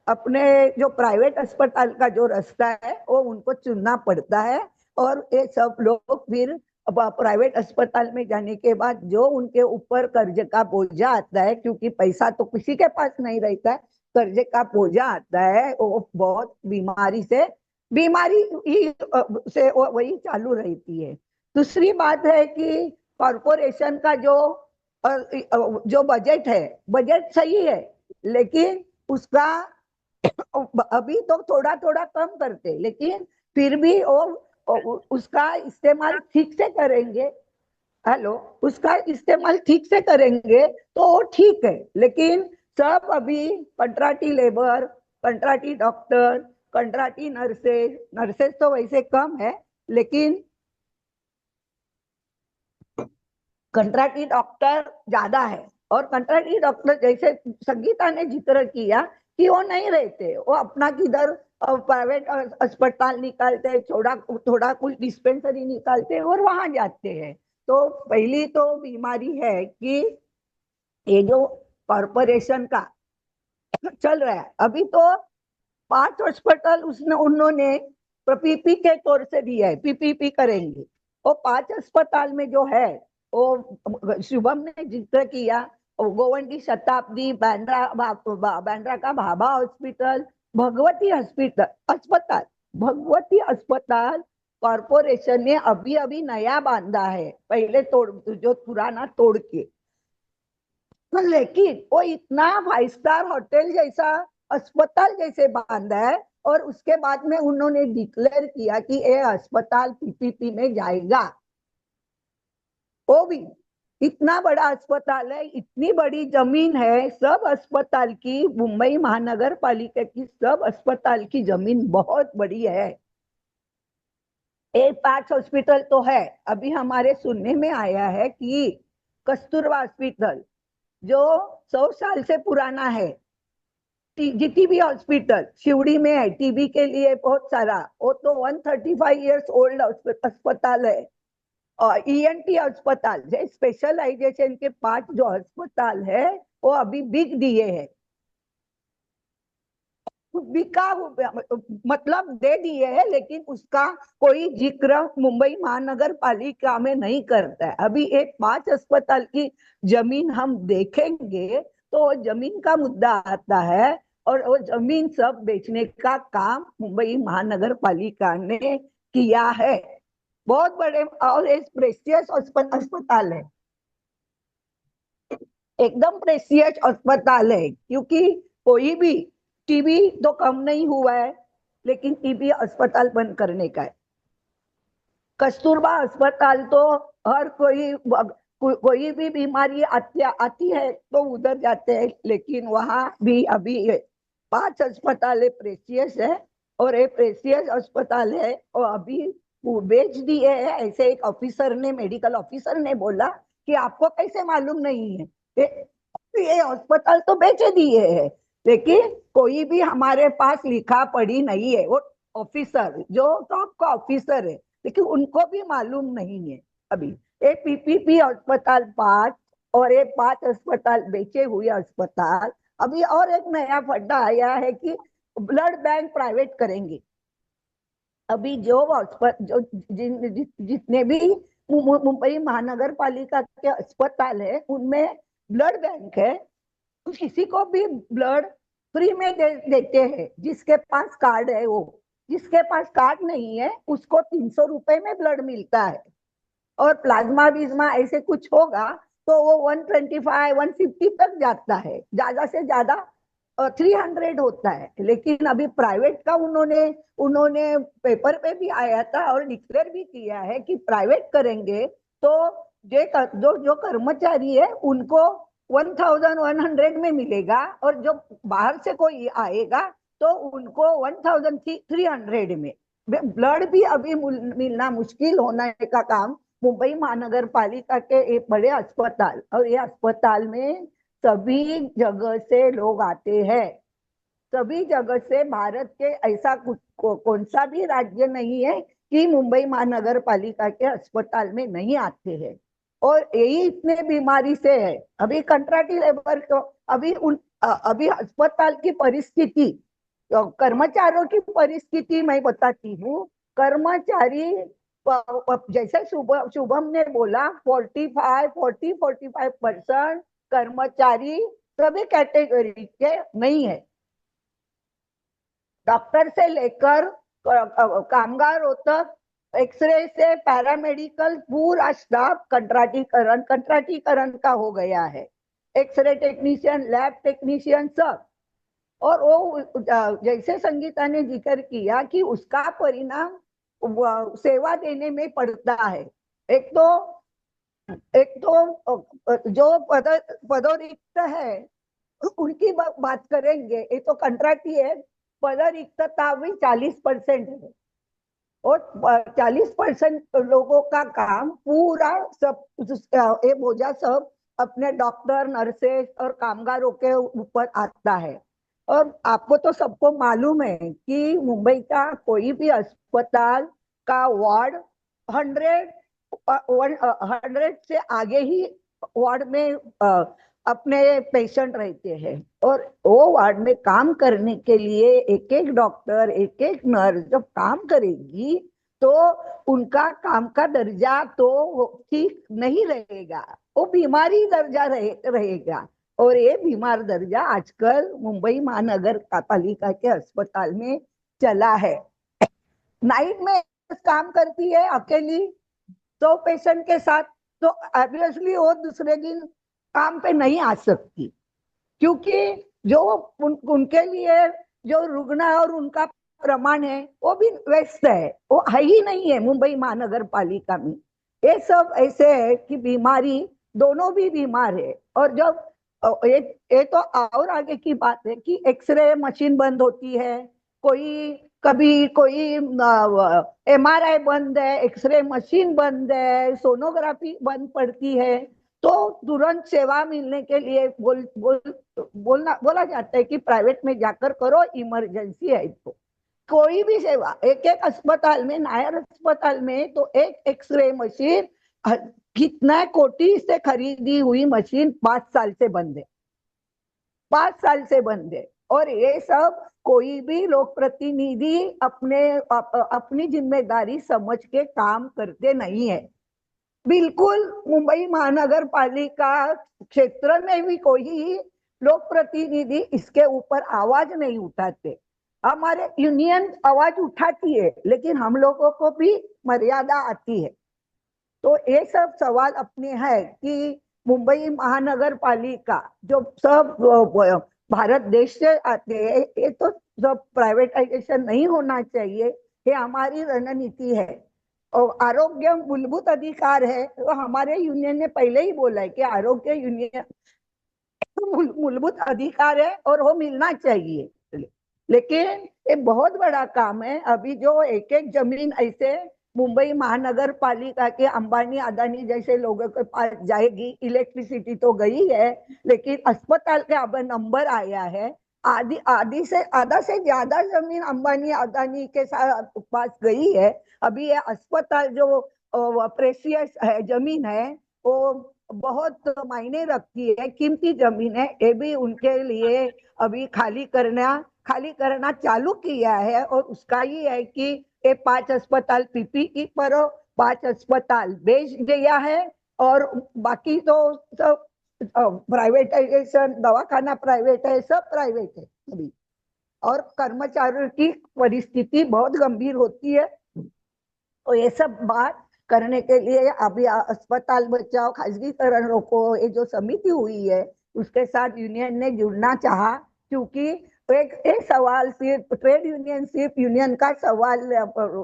F: अपने जो प्राइवेट अस्पताल का जो रास्ता है वो उनको चुनना पड़ता है। और ये सब लोग फिर प्राइवेट अस्पताल में जाने के बाद जो उनके ऊपर कर्ज का बोझा आता है, क्योंकि पैसा तो किसी के पास नहीं रहता है, कर्ज का बोझा आता है, वो बहुत बीमारी से वही चालू रहती है। दूसरी बात है कि कॉरपोरेशन का जो बजट है, बजट सही है, लेकिन उसका अभी तो थोड़ा थोड़ा कम करते, लेकिन फिर भी उसका इस्तेमाल ठीक से करेंगे, उसका इस्तेमाल ठीक से करेंगे तो वो ठीक है। लेकिन सब अभी कंट्राटी लेबर, कंट्राटी डॉक्टर, कंट्राटी नर्सेस तो वैसे कम है, लेकिन कंट्राक्टी डॉक्टर ज्यादा है, और कंट्राक्टी डॉक्टर जैसे संगीता ने जिक्र किया कि वो नहीं रहते, वो अपना किधर प्राइवेट अस्पताल निकालते हैं, थोड़ा थोड़ा कुछ डिस्पेंसरी निकालते हैं और वहां जाते हैं। तो पहली तो बीमारी है कि ये जो कॉरपोरेशन का चल रहा है, अभी तो 5 अस्पताल उन्होंने पीपी के तौर से दिया है, पीपीपी करेंगे। वो 5 अस्पताल में जो है, वो शुभम ने जिक्र किया, गोवंडी शताब्दी, बांद्रा का भाभा हॉस्पिटल, भगवती अस्पताल, भगवती अस्पताल कॉरपोरेशन ने अभी अभी नया बांधा है, पहले जो पुराना तोड़ के। लेकिन वो इतना 5 स्टार होटल जैसा अस्पताल जैसे बांधा है, और उसके बाद में उन्होंने डिक्लेयर किया कि ये अस्पताल पीपीपी में जाएगा। वो भी इतना बड़ा अस्पताल है, इतनी बड़ी जमीन है, सब अस्पताल की, मुंबई महानगर पालिका की सब अस्पताल की जमीन बहुत बड़ी है। एक 5 हॉस्पिटल तो है। अभी हमारे सुनने में आया है कि कस्तूरबा हॉस्पिटल जो 100 साल से पुराना है, जीटीबी हॉस्पिटल शिवड़ी में है, टीबी के लिए बहुत सारा, वो तो 135 इयर्स ओल्ड अस्पताल है। और ईएनटी अस्पताल स्पेशलाइजेशन के 5 जो अस्पताल है वो अभी बिक दिए हैं, बिका मतलब दे दिए हैं, लेकिन उसका कोई जिक्र मुंबई महानगर पालिका में नहीं करता है। अभी एक 5 अस्पताल की जमीन हम देखेंगे तो जमीन का मुद्दा आता है, और वो जमीन सब बेचने का काम मुंबई महानगर पालिका ने किया है। बहुत बड़े और एक प्रेसियस अस्पताल है, एकदम प्रेसियस अस्पताल है, क्योंकि कोई भी टीबी तो कम नहीं हुआ है, लेकिन टीबी अस्पताल बंद करने का है। कस्तूरबा अस्पताल तो हर कोई भी बीमारी आती है तो उधर जाते हैं, लेकिन वहां भी अभी 5 अस्पताल है, प्रेसियस है, और एक प्रेसियस अस्पताल है और अभी बेच दिए है। ऐसे एक ऑफिसर ने, मेडिकल ऑफिसर ने बोला कि आपको कैसे मालूम नहीं है, ये अस्पताल तो बेचे दिए है, लेकिन कोई भी हमारे पास लिखा पढ़ी नहीं है। वो ऑफिसर जो टॉप का ऑफिसर है, लेकिन उनको भी मालूम नहीं है। अभी एक पीपीपी अस्पताल 5 और एक 5 अस्पताल बेचे हुए अस्पताल। अभी और एक नया फड्डा आया है कि ब्लड बैंक प्राइवेट करेंगे। अभी जो जितने भी मुंबई महानगर पालिका के अस्पताल है उनमें ब्लड बैंक है, तो किसी को भी ब्लड फ्री में देते हैं, जिसके पास कार्ड है वो। जिसके पास कार्ड नहीं है उसको 300 रुपए में ब्लड मिलता है, और प्लाज्मा विज्मा ऐसे कुछ होगा तो वो 125 150 तक जाता है, ज्यादा से ज्यादा 300 होता है। लेकिन अभी प्राइवेट का उन्होंने पेपर पे भी आया था और डिक्लेयर भी किया है कि प्राइवेट करेंगे तो जो कर्मचारी है उनको 1100 में मिलेगा, और जो बाहर से कोई आएगा तो उनको 1300 में। ब्लड भी अभी मिलना मुश्किल होने का काम मुंबई महानगर पालिका के एक बड़े अस्पताल, और ये अस्पताल में सभी जगह से लोग आते हैं, सभी जगह से। भारत के ऐसा कौन सा भी राज्य नहीं है कि मुंबई महानगर पालिका के अस्पताल में नहीं आते हैं, और यही इतने बीमारी से है। अभी कंट्राक्टी लेबर को अभी अस्पताल की परिस्थिति, कर्मचारियों की परिस्थिति मैं बताती हूँ। कर्मचारी जैसे शुभम ने बोला 40-45% कर्मचारी सभी कैटेगरी के नहीं है, डॉक्टर से लेकर कामगारों तक, एक्सरे से पैरामेडिकल, पूरा स्टाफ कंट्राटीकरण का हो गया है। एक्सरे टेक्नीशियन, लैब टेक्नीशियन सब। और वो जैसे संगीता ने जिक्र किया कि उसका परिणाम सेवा देने में पड़ता है। एक तो जो पदोरिक्त है उनकी बात करेंगे, ये तो कंट्राक्टी है, पदरिक्तता भी 40% है, और 40% लोगों का काम पूरा सब ये बोझा सब अपने डॉक्टर, नर्सेस और कामगारों के ऊपर आता है। और आपको तो सबको मालूम है कि मुंबई का कोई भी अस्पताल का वार्ड 100 से आगे ही वार्ड में अपने पेशेंट रहते हैं। और वो वार्ड में काम करने के लिए एक एक डॉक्टर, एक एक नर्स जब काम करेगी तो उनका काम का दर्जा तो ठीक नहीं रहेगा, वो बीमारी दर्जा रहेगा। और ये बीमार दर्जा आजकल मुंबई महानगर पालिका के अस्पताल में चला है। नाइट में काम करती है अकेली 100 पेशेंट के साथ, तो ऑब्वियसली वो दूसरे दिन काम पे नहीं आ सकती, क्योंकि जो उनके लिए जो रुग्ण और उनका प्रमाण है वो भी व्यस्त है, वो है ही नहीं है मुंबई महानगर पालिका में। ये सब ऐसे है कि बीमारी दोनों भी बीमार है। और जब ये तो और आगे की बात है कि एक्सरे मशीन बंद होती है, कभी कोई MRI बंद है, एक्सरे मशीन बंद है, सोनोग्राफी बंद पड़ती है, तो तुरंत सेवा मिलने के लिए बोला जाता है कि प्राइवेट में जाकर करो, इमरजेंसी है। तो कोई भी सेवा एक एक अस्पताल में, नायर अस्पताल में तो एक एक्सरे मशीन कितना कोटि से खरीदी हुई मशीन 5 साल से बंद है, 5 साल से बंद है। और ये सब कोई भी लोक प्रतिनिधि अपनी जिम्मेदारी समझ के काम करते नहीं है। बिल्कुल मुंबई महानगर पालिका क्षेत्र में भी कोई लोक प्रतिनिधि इसके ऊपर आवाज नहीं उठाते। हमारे यूनियन आवाज उठाती है, लेकिन हम लोगों को भी मर्यादा आती है। तो ये सब सवाल अपने है कि मुंबई महानगर पालिका जो सब भारत देश से आते हैं, ये तो सब प्राइवेटाइजेशन नहीं होना चाहिए, ये हमारी रणनीति है। और आरोग्य मूलभूत अधिकार है, तो हमारे यूनियन ने पहले ही बोला है कि आरोग्य यूनियन मूलभूत अधिकार है और वो मिलना चाहिए। लेकिन ये बहुत बड़ा काम है। अभी जो एक एक जमीन ऐसे मुंबई महानगर पालिका के अंबानी अदानी जैसे लोगों के पास जाएगी, इलेक्ट्रिसिटी तो गई है, लेकिन अस्पताल का अब नंबर आया है, आधा से ज्यादा जमीन अंबानी अदानी के साथ पास गई है। अभी ये अस्पताल जो प्रेशियस है जमीन है, वो बहुत मायने रखती है, कीमती जमीन है, ये भी उनके लिए अभी खाली करना चालू किया है। और उसका ही है कि ये 5 अस्पताल PPE पर 5 अस्पताल बेच दिया है, और बाकी तो सब प्राइवेटाइजेशन, दवाखाना प्राइवेट है, सब प्राइवेट है अभी। और कर्मचारियों की परिस्थिति बहुत गंभीर होती है। तो ये सब बात करने के लिए अभी अस्पताल बचाओ, खासगीकरण रोको, ये जो समिति हुई है उसके साथ यूनियन ने जुड़ना चाहा, क्योंकि एक सवाल सिर्फ ट्रेड यूनियन, सिर्फ यूनियन का सवाल,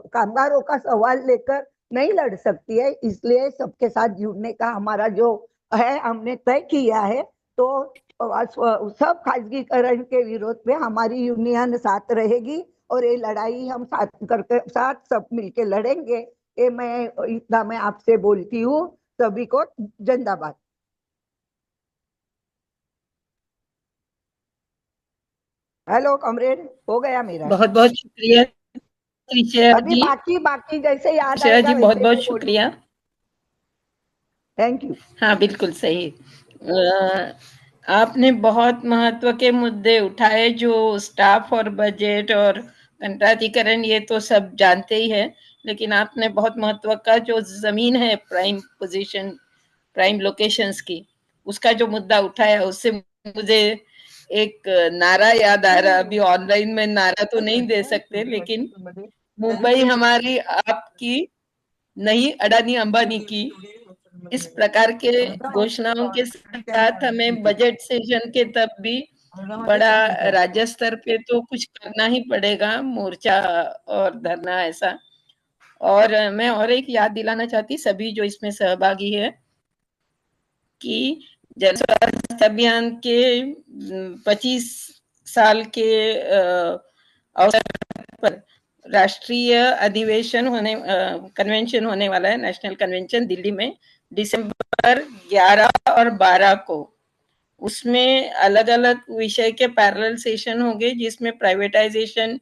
F: कामगारों का सवाल लेकर नहीं लड़ सकती है। इसलिए सबके साथ जुड़ने का हमारा जो है हमने तय किया है। तो सब खासगीकरण के विरोध में हमारी यूनियन साथ रहेगी, और ये लड़ाई हम साथ सब मिलके लड़ेंगे। ये मैं आपसे बोलती हूँ। सभी को जिंदाबाद। हेलो कॉमरेड, हो गया मेरा?
A: बहुत बहुत शुक्रिया त्रिशया
F: अभी
A: जी।
F: बाकी जैसे याद
A: त्रिशया
F: आएगा
A: जी बहुत
F: वैसे
A: बहुत
F: मैं
A: शुक्रिया।
F: Thank you.
A: हाँ बिल्कुल सही। आपने बहुत महत्व के मुद्दे उठाए, जो स्टाफ और बजट और कंट्राटीकरण ये तो सब जानते ही है, लेकिन आपने बहुत महत्व का जो जमीन है, प्राइम पोजीशन, प्राइम लोकेशंस की, उसका जो मुद्दा उठाया, उससे मुझे एक नारा याद आ रहा। अभी ऑनलाइन में नारा तो नहीं दे सकते, लेकिन मुंबई हमारी, आपकी नहीं, अडानी अंबानी की, इस प्रकार के घोषणाओं के साथ हमें बजट सेशन के तब भी बड़ा राज्य स्तर पे तो कुछ करना ही पड़ेगा, मोर्चा और धरना ऐसा। और मैं और एक याद दिलाना चाहती सभी जो इसमें सहभागी है कि जन स्वास्थ्य अभियान के 25 साल के अवसर पर राष्ट्रीय अधिवेशन कन्वेंशन होने वाला है, नेशनल कन्वेंशन दिल्ली में दिसंबर 11 और 12 को। उसमें अलग अलग विषय के पैरेलल सेशन होंगे, जिसमें प्राइवेटाइजेशन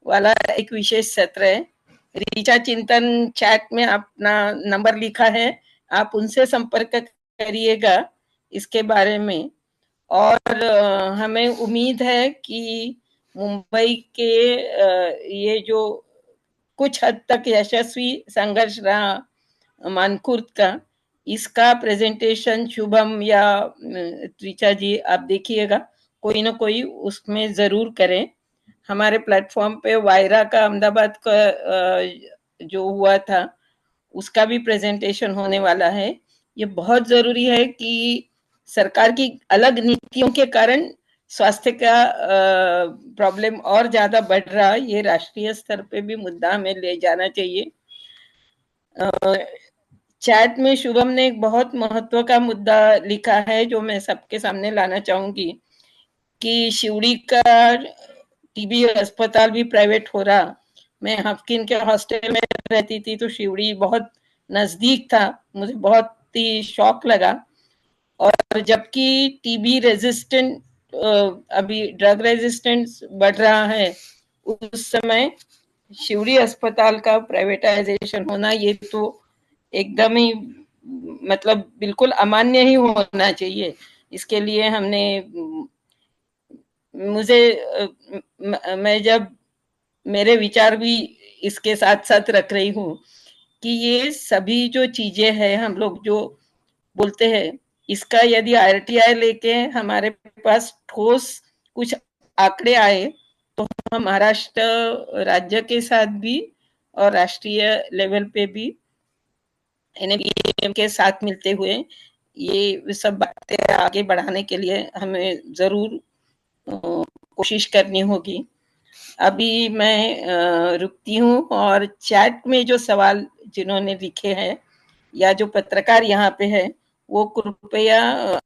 A: वाला एक विशेष सत्र है। ऋचा चिंतन चैट में अपना नंबर लिखा है, आप उनसे संपर्क करिएगा इसके बारे में। और हमें उम्मीद है कि मुंबई के ये जो कुछ हद तक यशस्वी संघर्ष रहा मानकुर्द का, इसका प्रेजेंटेशन शुभम या ऋचा जी आप देखिएगा, कोई ना कोई उसमें जरूर करें। हमारे प्लेटफॉर्म पे वायरा का अहमदाबाद का जो हुआ था, उसका भी प्रेजेंटेशन होने वाला है। ये बहुत जरूरी है कि सरकार की अलग नीतियों के कारण स्वास्थ्य का प्रॉब्लम और ज्यादा बढ़ रहा है, ये राष्ट्रीय स्तर पे भी मुद्दा हमें ले जाना चाहिए। चैट में शुभम ने एक बहुत महत्व का मुद्दा लिखा है, जो मैं सबके सामने लाना चाहूंगी, कि शिवड़ी का टीबी अस्पताल भी प्राइवेट हो रहा। मैं हफकिन के हॉस्टल में रहती थी, तो शिवड़ी बहुत नजदीक था, मुझे बहुत ही शौक लगा। और जबकि टीबी रेजिस्टेंट अभी ड्रग रेजिस्टेंस बढ़ रहा है, उस समय शिवड़ी अस्पताल का प्राइवेटाइजेशन होना, ये तो एकदम ही मतलब बिल्कुल अमान्य ही होना चाहिए। इसके लिए हमने मुझे मैं जब मेरे विचार भी इसके साथ साथ रख रही हूँ कि ये सभी जो चीजें हैं हम लोग जो बोलते हैं, इसका यदि आरटीआई लेके हमारे पास ठोस कुछ आंकड़े आए, तो हम महाराष्ट्र राज्य के साथ भी और राष्ट्रीय लेवल पे भी एनएबीएम के साथ मिलते हुए ये सब बातें आगे बढ़ाने के लिए हमें जरूर कोशिश करनी होगी। अभी मैं रुकती हूँ, और चैट में जो सवाल जिन्होंने लिखे हैं या जो पत्रकार यहाँ पे है, वो कृपया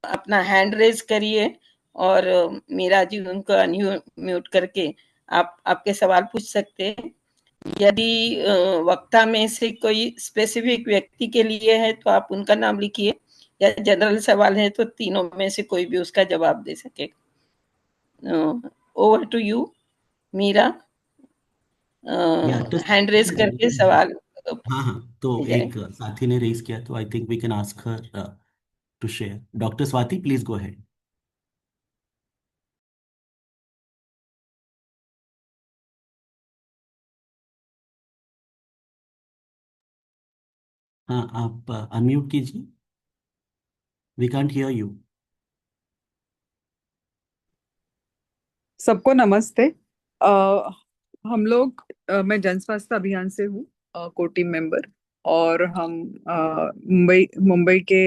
A: अपना हैंड रेज करिए, और मीरा जी उनको अनम्यूट करके आप आपके सवाल पूछ सकते हैं। यदि वक्ता में से कोई स्पेसिफिक व्यक्ति के लिए है तो आप उनका नाम लिखिए, या जनरल सवाल है तो तीनों में से कोई भी उसका जवाब दे सके। ओवर टू यू मीरा,
B: तो
A: हैंड रेज करके सवाल
B: हाँ हाँ, तो एक साथी ने रेज किया, तो I think we can ask her to share. Doctor Swati, please go ahead. हाँ, आप अनम्यूट कीजिए, वी कांट हियर यू।
G: सबको नमस्ते। हम लोग मैं जन स्वास्थ्य अभियान से हूँ, को टीम मेंबर, और हम मुंबई मुंबई के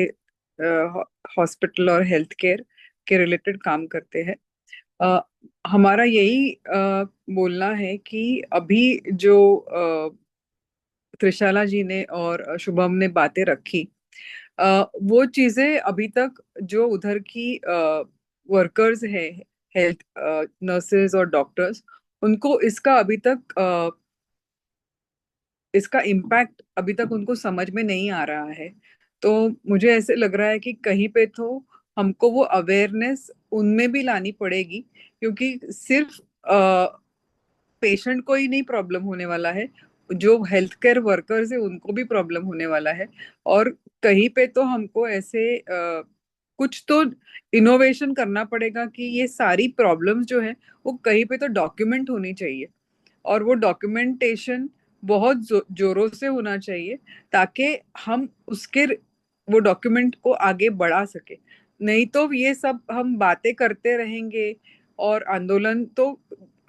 G: हॉस्पिटल और हेल्थ केयर के रिलेटेड काम करते हैं। हमारा यही बोलना है कि अभी जो त्रिशाला जी ने और शुभम ने बातें रखी, वो चीजें अभी तक जो उधर की वर्कर्स है, हेल्थ नर्सेज और डॉक्टर्स, उनको इसका अभी तक इसका इम्पैक्ट अभी तक उनको समझ में नहीं आ रहा है। तो मुझे ऐसे लग रहा है कि कहीं पे तो हमको वो अवेयरनेस उनमें भी लानी पड़ेगी, क्योंकि सिर्फ पेशेंट को ही नहीं प्रॉब्लम होने वाला है, जो हेल्थ केयर वर्कर्स है उनको भी प्रॉब्लम होने वाला है। और कहीं पे तो हमको ऐसे कुछ तो इनोवेशन करना पड़ेगा कि ये सारी प्रॉब्लम्स जो है वो कहीं पे तो डॉक्यूमेंट होनी चाहिए, और वो डॉक्यूमेंटेशन बहुत जोरों से होना चाहिए, ताकि हम उसके वो डॉक्यूमेंट को आगे बढ़ा सके। नहीं तो ये सब हम बातें करते रहेंगे, और आंदोलन तो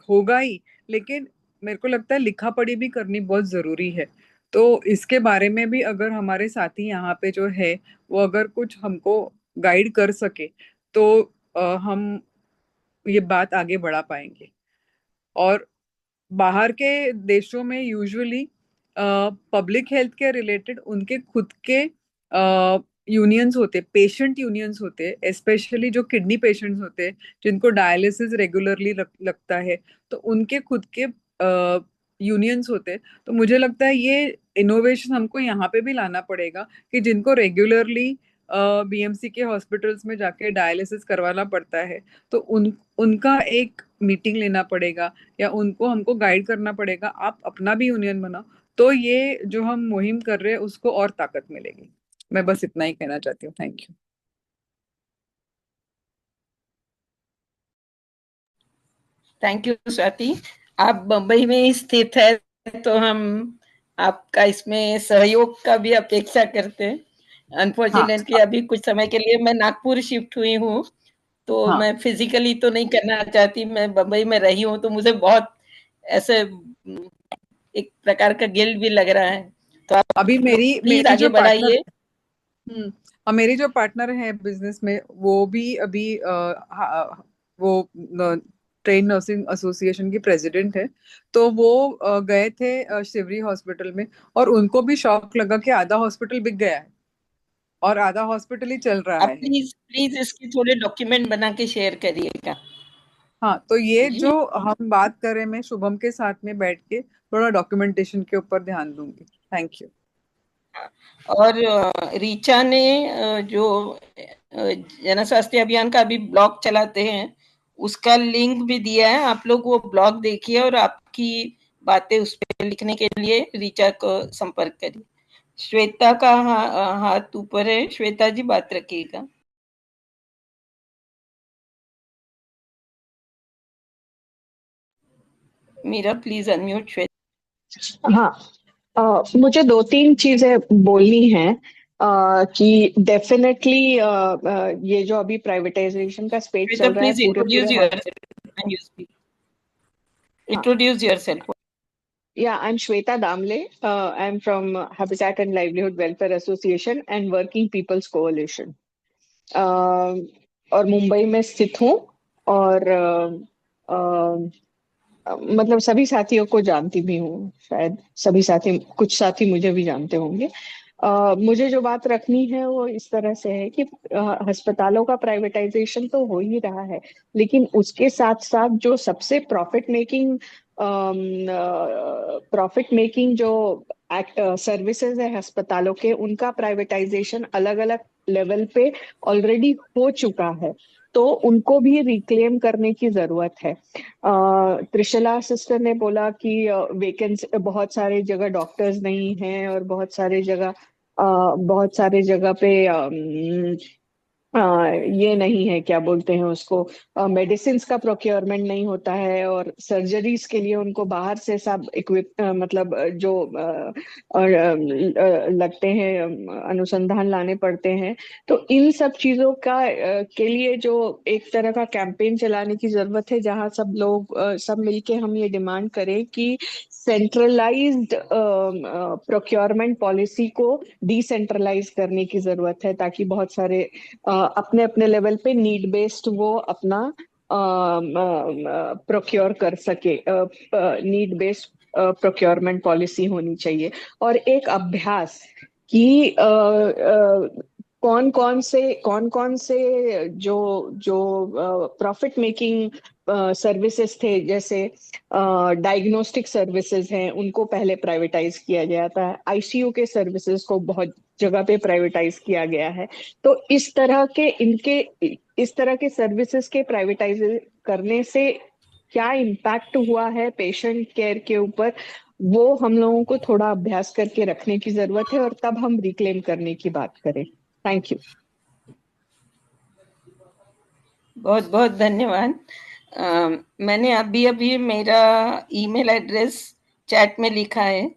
G: होगा ही, लेकिन मेरे को लगता है लिखा पढ़ी भी करनी बहुत जरूरी है। तो इसके बारे में भी अगर हमारे साथी यहाँ पे जो है वो अगर कुछ हमको गाइड कर सके, तो हम ये बात आगे बढ़ा पाएंगे। और बाहर के देशों में यूजुअली पब्लिक हेल्थ के रिलेटेड उनके खुद के यूनियंस होते, पेशेंट यूनियंस होते, स्पेशली जो किडनी पेशेंट्स होते हैं जिनको डायलिसिस रेगुलरली लगता है, तो उनके खुद के यूनियंस होते, तो मुझे लगता है ये इनोवेशन हमको यहाँ पे भी लाना पड़ेगा कि जिनको रेगुलरली बीएमसी के हॉस्पिटल्स में जाके डायलिसिस करवाना पड़ता है, तो उनका एक मीटिंग लेना पड़ेगा या उनको हमको गाइड करना पड़ेगा, आप अपना भी यूनियन बनाओ, तो ये जो हम मुहिम कर रहे हैं उसको और ताकत मिलेगी। मैं बस इतना ही कहना चाहती हूँ। Thank you.
A: Thank you Swati. आप बम्बई में स्थित है तो हम आपका इसमें सहयोग का भी अपेक्षा करते हैं। अनफॉर्चुनेटली अभी कुछ समय के लिए मैं नागपुर शिफ्ट हुई हूँ, तो मैं फिजिकली तो नहीं करना चाहती, मैं बम्बई में रही हूँ, तो मुझे बहुत ऐसे एक प्रकार का गिल्ट भी लग रहा है। तो आप
G: अभी मेरी
A: प्लीज
G: मेरी
A: आगे
G: जो पार्टनर
A: बढ़ाइए।
G: और मेरी जो पार्टनर है बिजनेस में, वो भी अभी वो ट्रेन नर्सिंग एसोसिएशन की प्रेसिडेंट है, तो वो गए थे शिवरी हॉस्पिटल में, और उनको भी शौक लगा कि आधा हॉस्पिटल बिक गया है और आधा हॉस्पिटल ही चल रहा
A: आप
G: है।
A: प्लीज प्लीज इसके थोड़े डॉक्यूमेंट बना के शेयर करिएगा।
G: हाँ, तो ये
A: जी।
G: जो हम बात कर रहे हैं, मैं शुभम के साथ में बैठ के थोड़ा डॉक्यूमेंटेशन के ऊपर ध्यान दूंगी। Thank you.
A: और रीचा ने जो जन स्वास्थ्य अभियान का अभी ब्लॉग चलाते हैं, उसका लिंक भी दिया है, आप लोग वो ब्लॉग देखिए और आपकी बातें उस पर लिखने के लिए रीचा को संपर्क करिए। श्वेता का हाथ ऊपर है, श्वेता जी बात रखिएगा। Meera please unmute Shweta.
H: हाँ, मुझे दो तीन चीजें बोलनी है कि डेफिनेटली ये जो अभी प्राइवेटाइजेशन का स्पेस
A: श्वेता
H: चल रहा है
A: प्लीज
H: पूरे
A: इंट्रोड्यूस
H: पूरे
A: yourself when you speak. Introduce yourself.
H: Yeah, I'm Shweta Damle. I'm from Habitat and Livelihood Welfare Association and Working People's Coalition. और मुंबई में स्थित हूँ और मतलब सभी साथियों को जानती भी हूँ, शायद सभी साथी, कुछ साथी मुझे भी जानते होंगे। मुझे जो बात रखनी है वो इस तरह से है कि अस्पतालों का प्राइवेटाइजेशन तो हो ही रहा है, लेकिन उसके साथ साथ जो सबसे प्रॉफिट मेकिंग जो सर्विसेज है अस्पतालों के, उनका प्राइवेटाइजेशन अलग अलग लेवल पे ऑलरेडी हो चुका है, तो उनको भी रिक्लेम करने की जरूरत है। त्रिशला सिस्टर ने बोला कि वेकेंसी बहुत सारे जगह डॉक्टर्स नहीं हैं और बहुत सारे जगह पे ये नहीं है, क्या बोलते हैं उसको, मेडिसिन का प्रोक्योरमेंट नहीं होता है और सर्जरीज के लिए उनको बाहर से सब इक्विप मतलब जो लगते हैं अनुसंधान लाने पड़ते हैं। तो इन सब चीजों का के लिए जो एक तरह का कैंपेन चलाने की जरूरत है, जहां सब लोग सब मिलके हम ये डिमांड करें कि सेंट्रलाइज्ड प्रोक्योरमेंट पॉलिसी को डिसेंट्रलाइज करने की जरूरत है, ताकि बहुत सारे अपने अपने लेवल पे नीड बेस्ड वो अपना प्रोक्योर कर सके। नीड बेस्ड प्रोक्योरमेंट पॉलिसी होनी चाहिए और एक अभ्यास कि कौन कौन से जो जो प्रॉफिट मेकिंग सर्विसेज थे, जैसे डायग्नोस्टिक सर्विसेज हैं, उनको पहले प्राइवेटाइज किया गया था, आईसीयू के सर्विसेज को बहुत जगह पे प्राइवेटाइज किया गया है। तो इस तरह के सर्विसेज के प्राइवेटाइज करने से क्या इम्पैक्ट हुआ है पेशेंट केयर के ऊपर, वो हम लोगों को थोड़ा अभ्यास करके रखने की जरूरत है और तब हम रिक्लेम करने की बात करें। Thank you.
A: बहुत बहुत धन्यवाद। मैंने अभी अभी मेरा ईमेल एड्रेस चैट में लिखा है।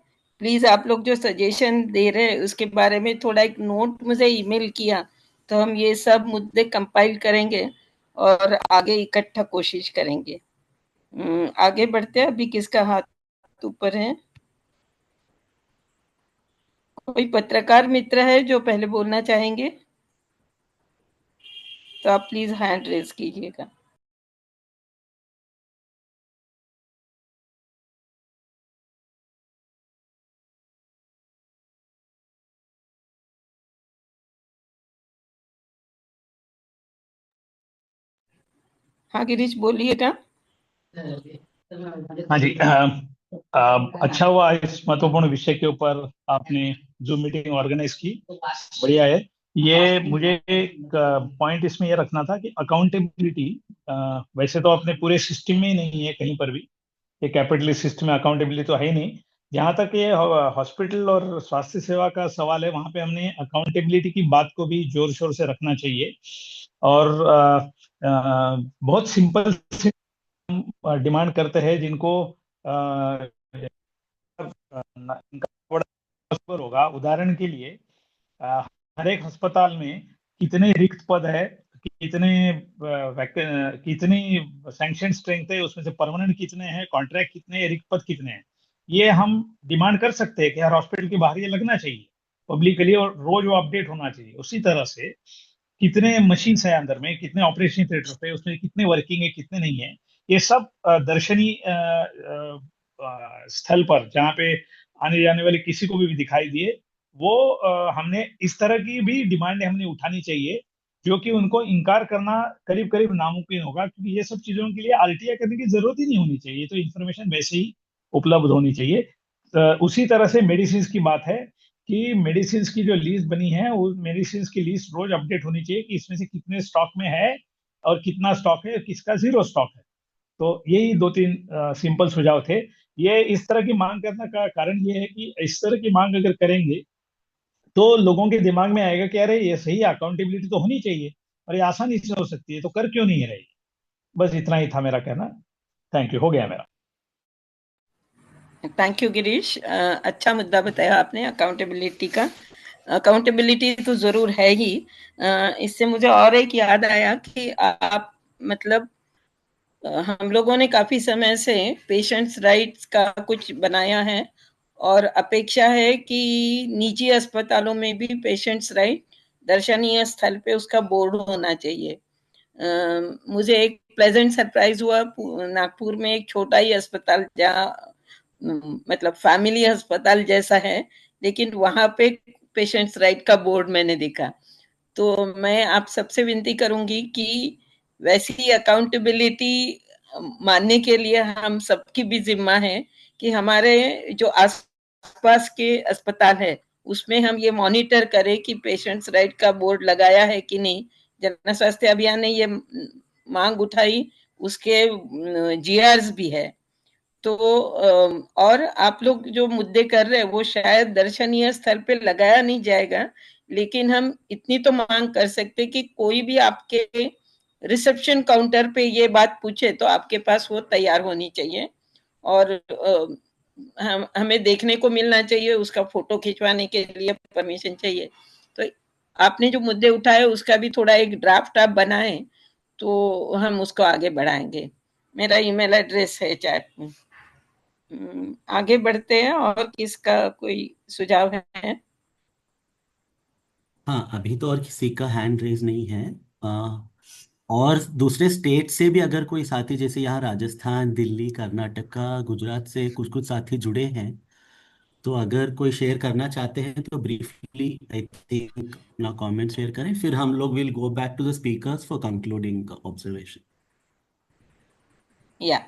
A: प्लीज आप लोग जो सजेशन दे रहे हैं उसके बारे में थोड़ा एक नोट मुझे ईमेल किया, तो हम ये सब मुद्दे कंपाइल करेंगे और आगे इकट्ठा कोशिश करेंगे। आगे बढ़ते हैं। अभी किसका हाथ ऊपर है? कोई पत्रकार मित्र है जो पहले बोलना चाहेंगे तो आप प्लीज हैंड रेज कीजिएगा। हाँ गिरीश बोलिएगा।
I: हाँ जी, अच्छा हुआ इस महत्वपूर्ण विषय के ऊपर आपने जूम मीटिंग ऑर्गेनाइज की, बढ़िया है। ये मुझे एक पॉइंट इसमें ये रखना था कि अकाउंटेबिलिटी वैसे तो अपने पूरे सिस्टम में ही नहीं है कहीं पर भी, ये कैपिटलिस्ट सिस्टम में अकाउंटेबिलिटी तो है ही नहीं। जहां तक ये हॉस्पिटल और स्वास्थ्य सेवा का सवाल है, वहां पे हमने अकाउंटेबिलिटी की बात को भी जोर शोर से रखना चाहिए। और बहुत सिंपल से डिमांड करते हैं जिनको इनका बड़ा असर होगा। उदाहरण के लिए अ, हर एक अस्पताल में कितने रिक्त पद है, कितने कितनी सैंक्शन स्ट्रेंथ है, उसमें से परमानेंट कितने हैं, कॉन्ट्रैक्ट कितने हैं, रिक्त पद कितने हैं, ये हम डिमांड कर सकते हैं कि हर हॉस्पिटल के बाहर ये लगना चाहिए पब्लिकली, और रोज वो अपडेट होना चाहिए। उसी तरह से कितने मशीन है अंदर में, कितने ऑपरेशन थिएटर पे, उसमें कितने वर्किंग है, कितने नहीं है, ये सब दर्शनीय स्थल पर जहाँ पे आने जाने वाले किसी को भी दिखाई दिए, वो हमने इस तरह की भी डिमांड हमने उठानी चाहिए, जो कि उनको इनकार करना करीब करीब नामुमकिन होगा, क्योंकि ये सब चीजों के लिए आरटीआई करने की जरूरत ही नहीं होनी चाहिए, तो इन्फॉर्मेशन वैसे ही उपलब्ध होनी चाहिए। उसी तरह से मेडिसिन की बात है कि मेडिसिन की जो लिस्ट बनी है, वो मेडिसिन की लिस्ट रोज अपडेट होनी चाहिए कि इसमें से कितने स्टॉक में है और कितना स्टॉक है, किसका जीरो स्टॉक है। तो यही दो तीन सिंपल सुझाव थे। ये इस तरह की मांग करने का कारण ये है कि इस तरह की मांग अगर करेंगे तो लोगों के दिमाग में आएगा कि अरे ये सही, अकाउंटेबिलिटी तो होनी चाहिए और ये आसानी से हो सकती है, तो कर क्यों नहीं रही। बस इतना ही था मेरा कहना। थैंक यू, हो गया मेरा।
A: थैंक यू गिरीश, अच्छा मुद्दा बताया आपने अकाउंटेबिलिटी का। अकाउंटेबिलिटी तो जरूर है ही। इससे मुझे और एक याद आया कि आप मतलब हम लोगों ने काफी समय से पेशेंट्स राइट्स का कुछ बनाया है और अपेक्षा है कि निजी अस्पतालों में भी पेशेंट्स राइट दर्शनीय स्थल पे उसका बोर्ड होना चाहिए। मुझे एक प्लेजेंट सरप्राइज हुआ, नागपुर में एक छोटा ही अस्पताल जहाँ मतलब फैमिली अस्पताल जैसा है, लेकिन वहां पे पेशेंट्स राइट का बोर्ड मैंने देखा। तो मैं आप सबसे विनती करूंगी कि वैसी अकाउंटेबिलिटी मानने के लिए हम सबकी भी जिम्मा है कि हमारे जो आसपास के अस्पताल है उसमें हम ये मॉनिटर करें कि पेशेंट्स राइट का बोर्ड लगाया है कि नहीं। जन स्वास्थ्य अभियान ने ये मांग उठाई, उसके जीआरस भी है। तो और आप लोग जो मुद्दे कर रहे हैं वो शायद दर्शनीय स्थल पे लगाया नहीं जाएगा, लेकिन हम इतनी तो मांग कर सकते कि कोई भी आपके रिसेप्शन काउंटर पे ये बात पूछे तो आपके पास वो तैयार होनी चाहिए और हमें देखने को मिलना चाहिए, उसका फोटो खिंचवाने के लिए परमिशन चाहिए। तो आपने जो मुद्दे उठाए उसका भी थोड़ा एक ड्राफ्ट आप बनाएं तो हम उसको आगे बढ़ाएंगे। मेरा ईमेल एड्रेस है चैट में। आगे बढ़ते हैं, और किसका कोई सुझाव है?
B: हाँ, अभी तो और किसी का हैंड रेज नहीं है। और दूसरे स्टेट से भी अगर कोई साथी, जैसे यहाँ राजस्थान, दिल्ली, कर्नाटका, गुजरात से कुछ कुछ साथी जुड़े हैं, तो अगर कोई शेयर करना चाहते हैं तो ब्रीफली आई थिंक अपना कमेंट शेयर करें, फिर हम लोग will go back to the speakers for concluding observation.
A: या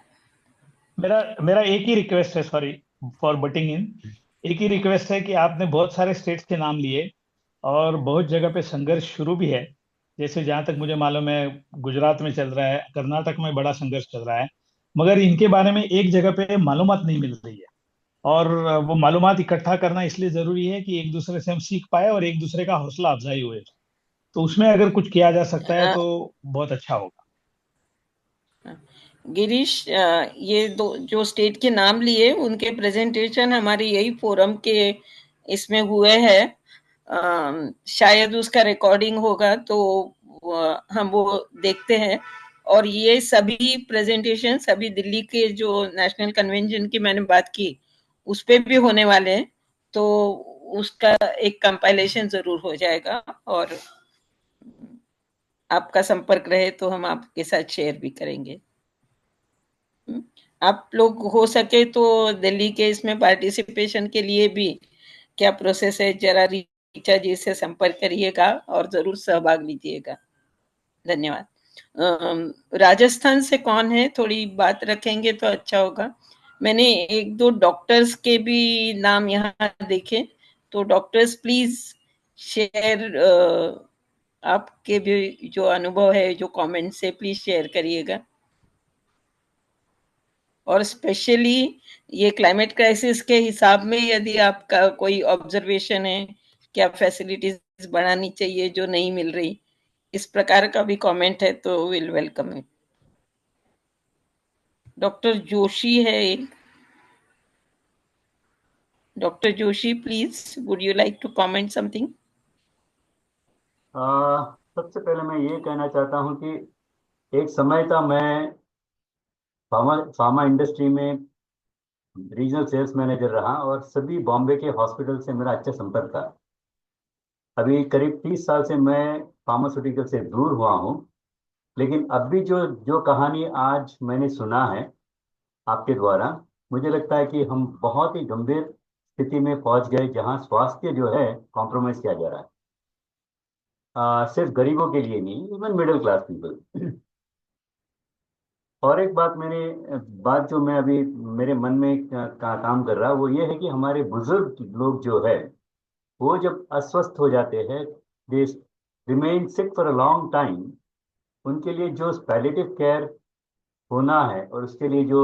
I: मेरा मेरा एक ही रिक्वेस्ट है, सॉरी फॉर बटिंग इन, एक ही रिक्वेस्ट है कि आपने बहुत सारे स्टेट्स के नाम लिए और बहुत जगह पे संघर्ष शुरू भी है। जैसे जहां तक मुझे मालूम है गुजरात में चल रहा है, कर्नाटक में बड़ा संघर्ष चल रहा है, मगर इनके बारे में एक जगह पे मालूमात नहीं मिल रही है। और वो मालूमात इकट्ठा करना इसलिए जरूरी है कि एक दूसरे से हम सीख पाए और एक दूसरे का हौसला अफजाई हुए। तो उसमें अगर कुछ किया जा सकता है तो बहुत अच्छा होगा।
A: गिरीश, ये दो जो स्टेट के नाम लिए उनके प्रेजेंटेशन हमारे यही फोरम के इसमें हुए हैं। शायद उसका रिकॉर्डिंग होगा तो हम वो देखते हैं। और ये सभी प्रेजेंटेशन सभी दिल्ली के जो नेशनल कन्वेंशन की मैंने बात की उस पे भी होने वाले हैं, तो उसका एक कंपाइलेशन जरूर हो जाएगा और आपका संपर्क रहे तो हम आपके साथ शेयर भी करेंगे। आप लोग हो सके तो दिल्ली के इसमें पार्टिसिपेशन के लिए भी क्या प्रोसेस है, जरा रीचा जी से संपर्क करिएगा और जरूर सहभाग लीजिएगा। धन्यवाद। राजस्थान से कौन है, थोड़ी बात रखेंगे तो अच्छा होगा। मैंने एक दो डॉक्टर्स के भी नाम यहाँ देखे, तो डॉक्टर्स प्लीज शेयर, आपके भी जो अनुभव है, जो कमेंट से प्लीज शेयर करिएगा। और स्पेशली ये क्लाइमेट क्राइसिस के हिसाब में यदि आपका कोई ऑब्जर्वेशन है, क्या फैसिलिटीज बढ़ानी चाहिए जो नहीं मिल रही, इस प्रकार का भी कमेंट है तो will welcome it. Doctor Joshi है एक। Doctor Joshi, please would you like to comment something?
J: सबसे पहले मैं ये कहना चाहता हूँ कि एक समय था, मैं फार्मा इंडस्ट्री में रीजनल सेल्स मैनेजर रहा और सभी बॉम्बे के हॉस्पिटल से मेरा अच्छा संपर्क था। अभी करीब 30 साल से मैं फार्मास्यूटिकल से दूर हुआ हूँ, लेकिन अब भी जो जो कहानी आज मैंने सुना है आपके द्वारा, मुझे लगता है कि हम बहुत ही गंभीर स्थिति में पहुंच गए, जहां स्वास्थ्य जो है कॉम्प्रोमाइज किया जा रहा है। सिर्फ गरीबों के लिए नहीं, इवन मिडिल क्लास पीपल। और एक बात जो मैं अभी मेरे मन में काम कर रहा है, वो ये है कि हमारे बुजुर्ग लोग जो है, वो जब अस्वस्थ हो जाते हैं, they remain sick for a long time, उनके लिए जो पैलिएटिव केयर होना है और उसके लिए जो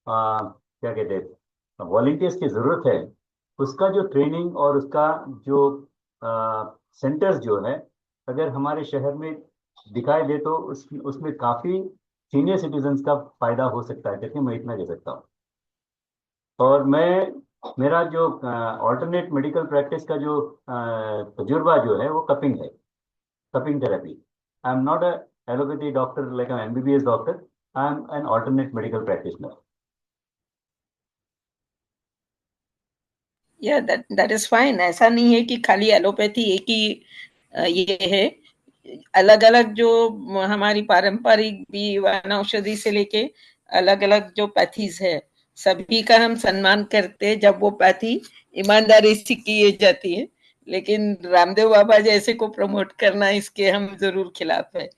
J: क्या कहते हैं वॉलंटियर्स की जरूरत है, उसका जो ट्रेनिंग और उसका जो सेंटर्स जो है, अगर हमारे शहर में दिखाई दे तो उसमें काफी सीनियर सिटीजन्स का फायदा हो सकता है, करके मैं इतना कह सकता हूँ। और मेरा जो ऑल्टरनेट मेडिकल प्रैक्टिस का जो तजुर्बा जो है, वो कपिंग है, cupping therapy. I am not a allopathy doctor like an MBBS doctor, I am an alternate medical practitioner.
A: या दैट इज फाइन। ऐसा नहीं है कि खाली एलोपैथी एक ही ये है। अलग अलग जो हमारी पारंपरिक भी वन औषधि से लेके अलग अलग जो पैथीज है, सभी का हम सम्मान करते हैं जब वो पैथी ईमानदारी से की जाती है। लेकिन रामदेव बाबा जैसे को प्रमोट करना, इसके हम जरूर खिलाफ है।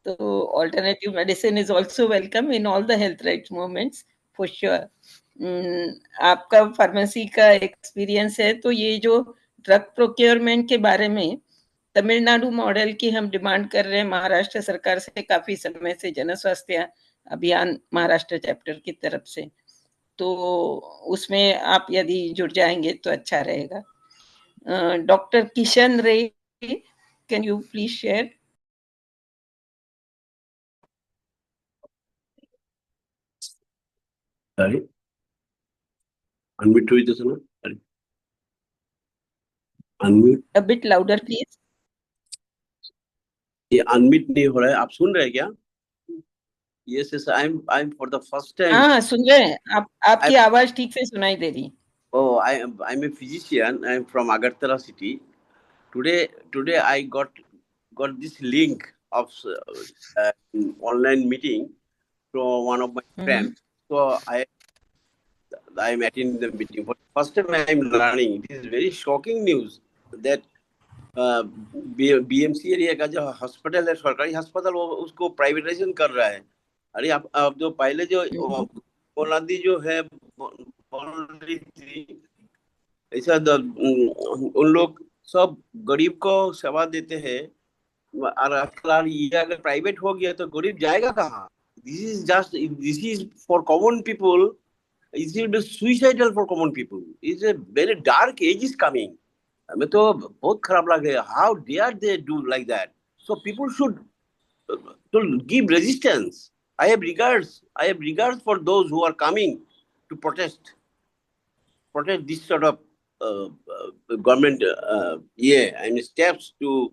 A: तो alternative medicine is also welcome in all the health rights movements, for sure. आपका फार्मेसी का एक्सपीरियंस है, तो ये जो ड्रग प्रोक्योरमेंट के बारे में तमिलनाडु मॉडल की हम डिमांड कर रहे हैं महाराष्ट्र सरकार से काफी समय से, जन स्वास्थ्य अभियान महाराष्ट्र चैप्टर की तरफ से, तो उसमें आप यदि जुड़ जाएंगे तो अच्छा रहेगा। डॉक्टर किशन रे, can you please share?
K: Sorry, unmute हुई तो सुनो। Sorry, unmute।
A: A bit louder please।
K: ये अनम्यूट नहीं हो रहा है, आप सुन रहे हैं क्या? Yes, yes, I'm for the first time।
A: हाँ, सुन रहे हैं। आपकी आवाज ठीक से सुनाई दे रही।
K: Oh, I'm a physician। I'm from Agartala city। Today I got this link of online meeting from one of my friends। So I'm attending the meeting for the first time। I'm learning। It is very shocking news that BMC area का जो hospital है, सरकारी अस्पताल, वो उसको privatisation कर रहा है। अरे आप जो पहले जो औलादी जो है बोल रही थी, ऐसा उन लोग सब गरीब को सेवा देते हैं, और आजकल ये अगर प्राइवेट हो गया तो गरीब जाएगा कहाँ? This is for common people. It will be suicidal for common people. It's a very dark age is coming. हमें तो बहुत खराब लग रहा है। How dare they do like that? So people should to give resistance। I have regards for those who are coming to protest this sort of government steps to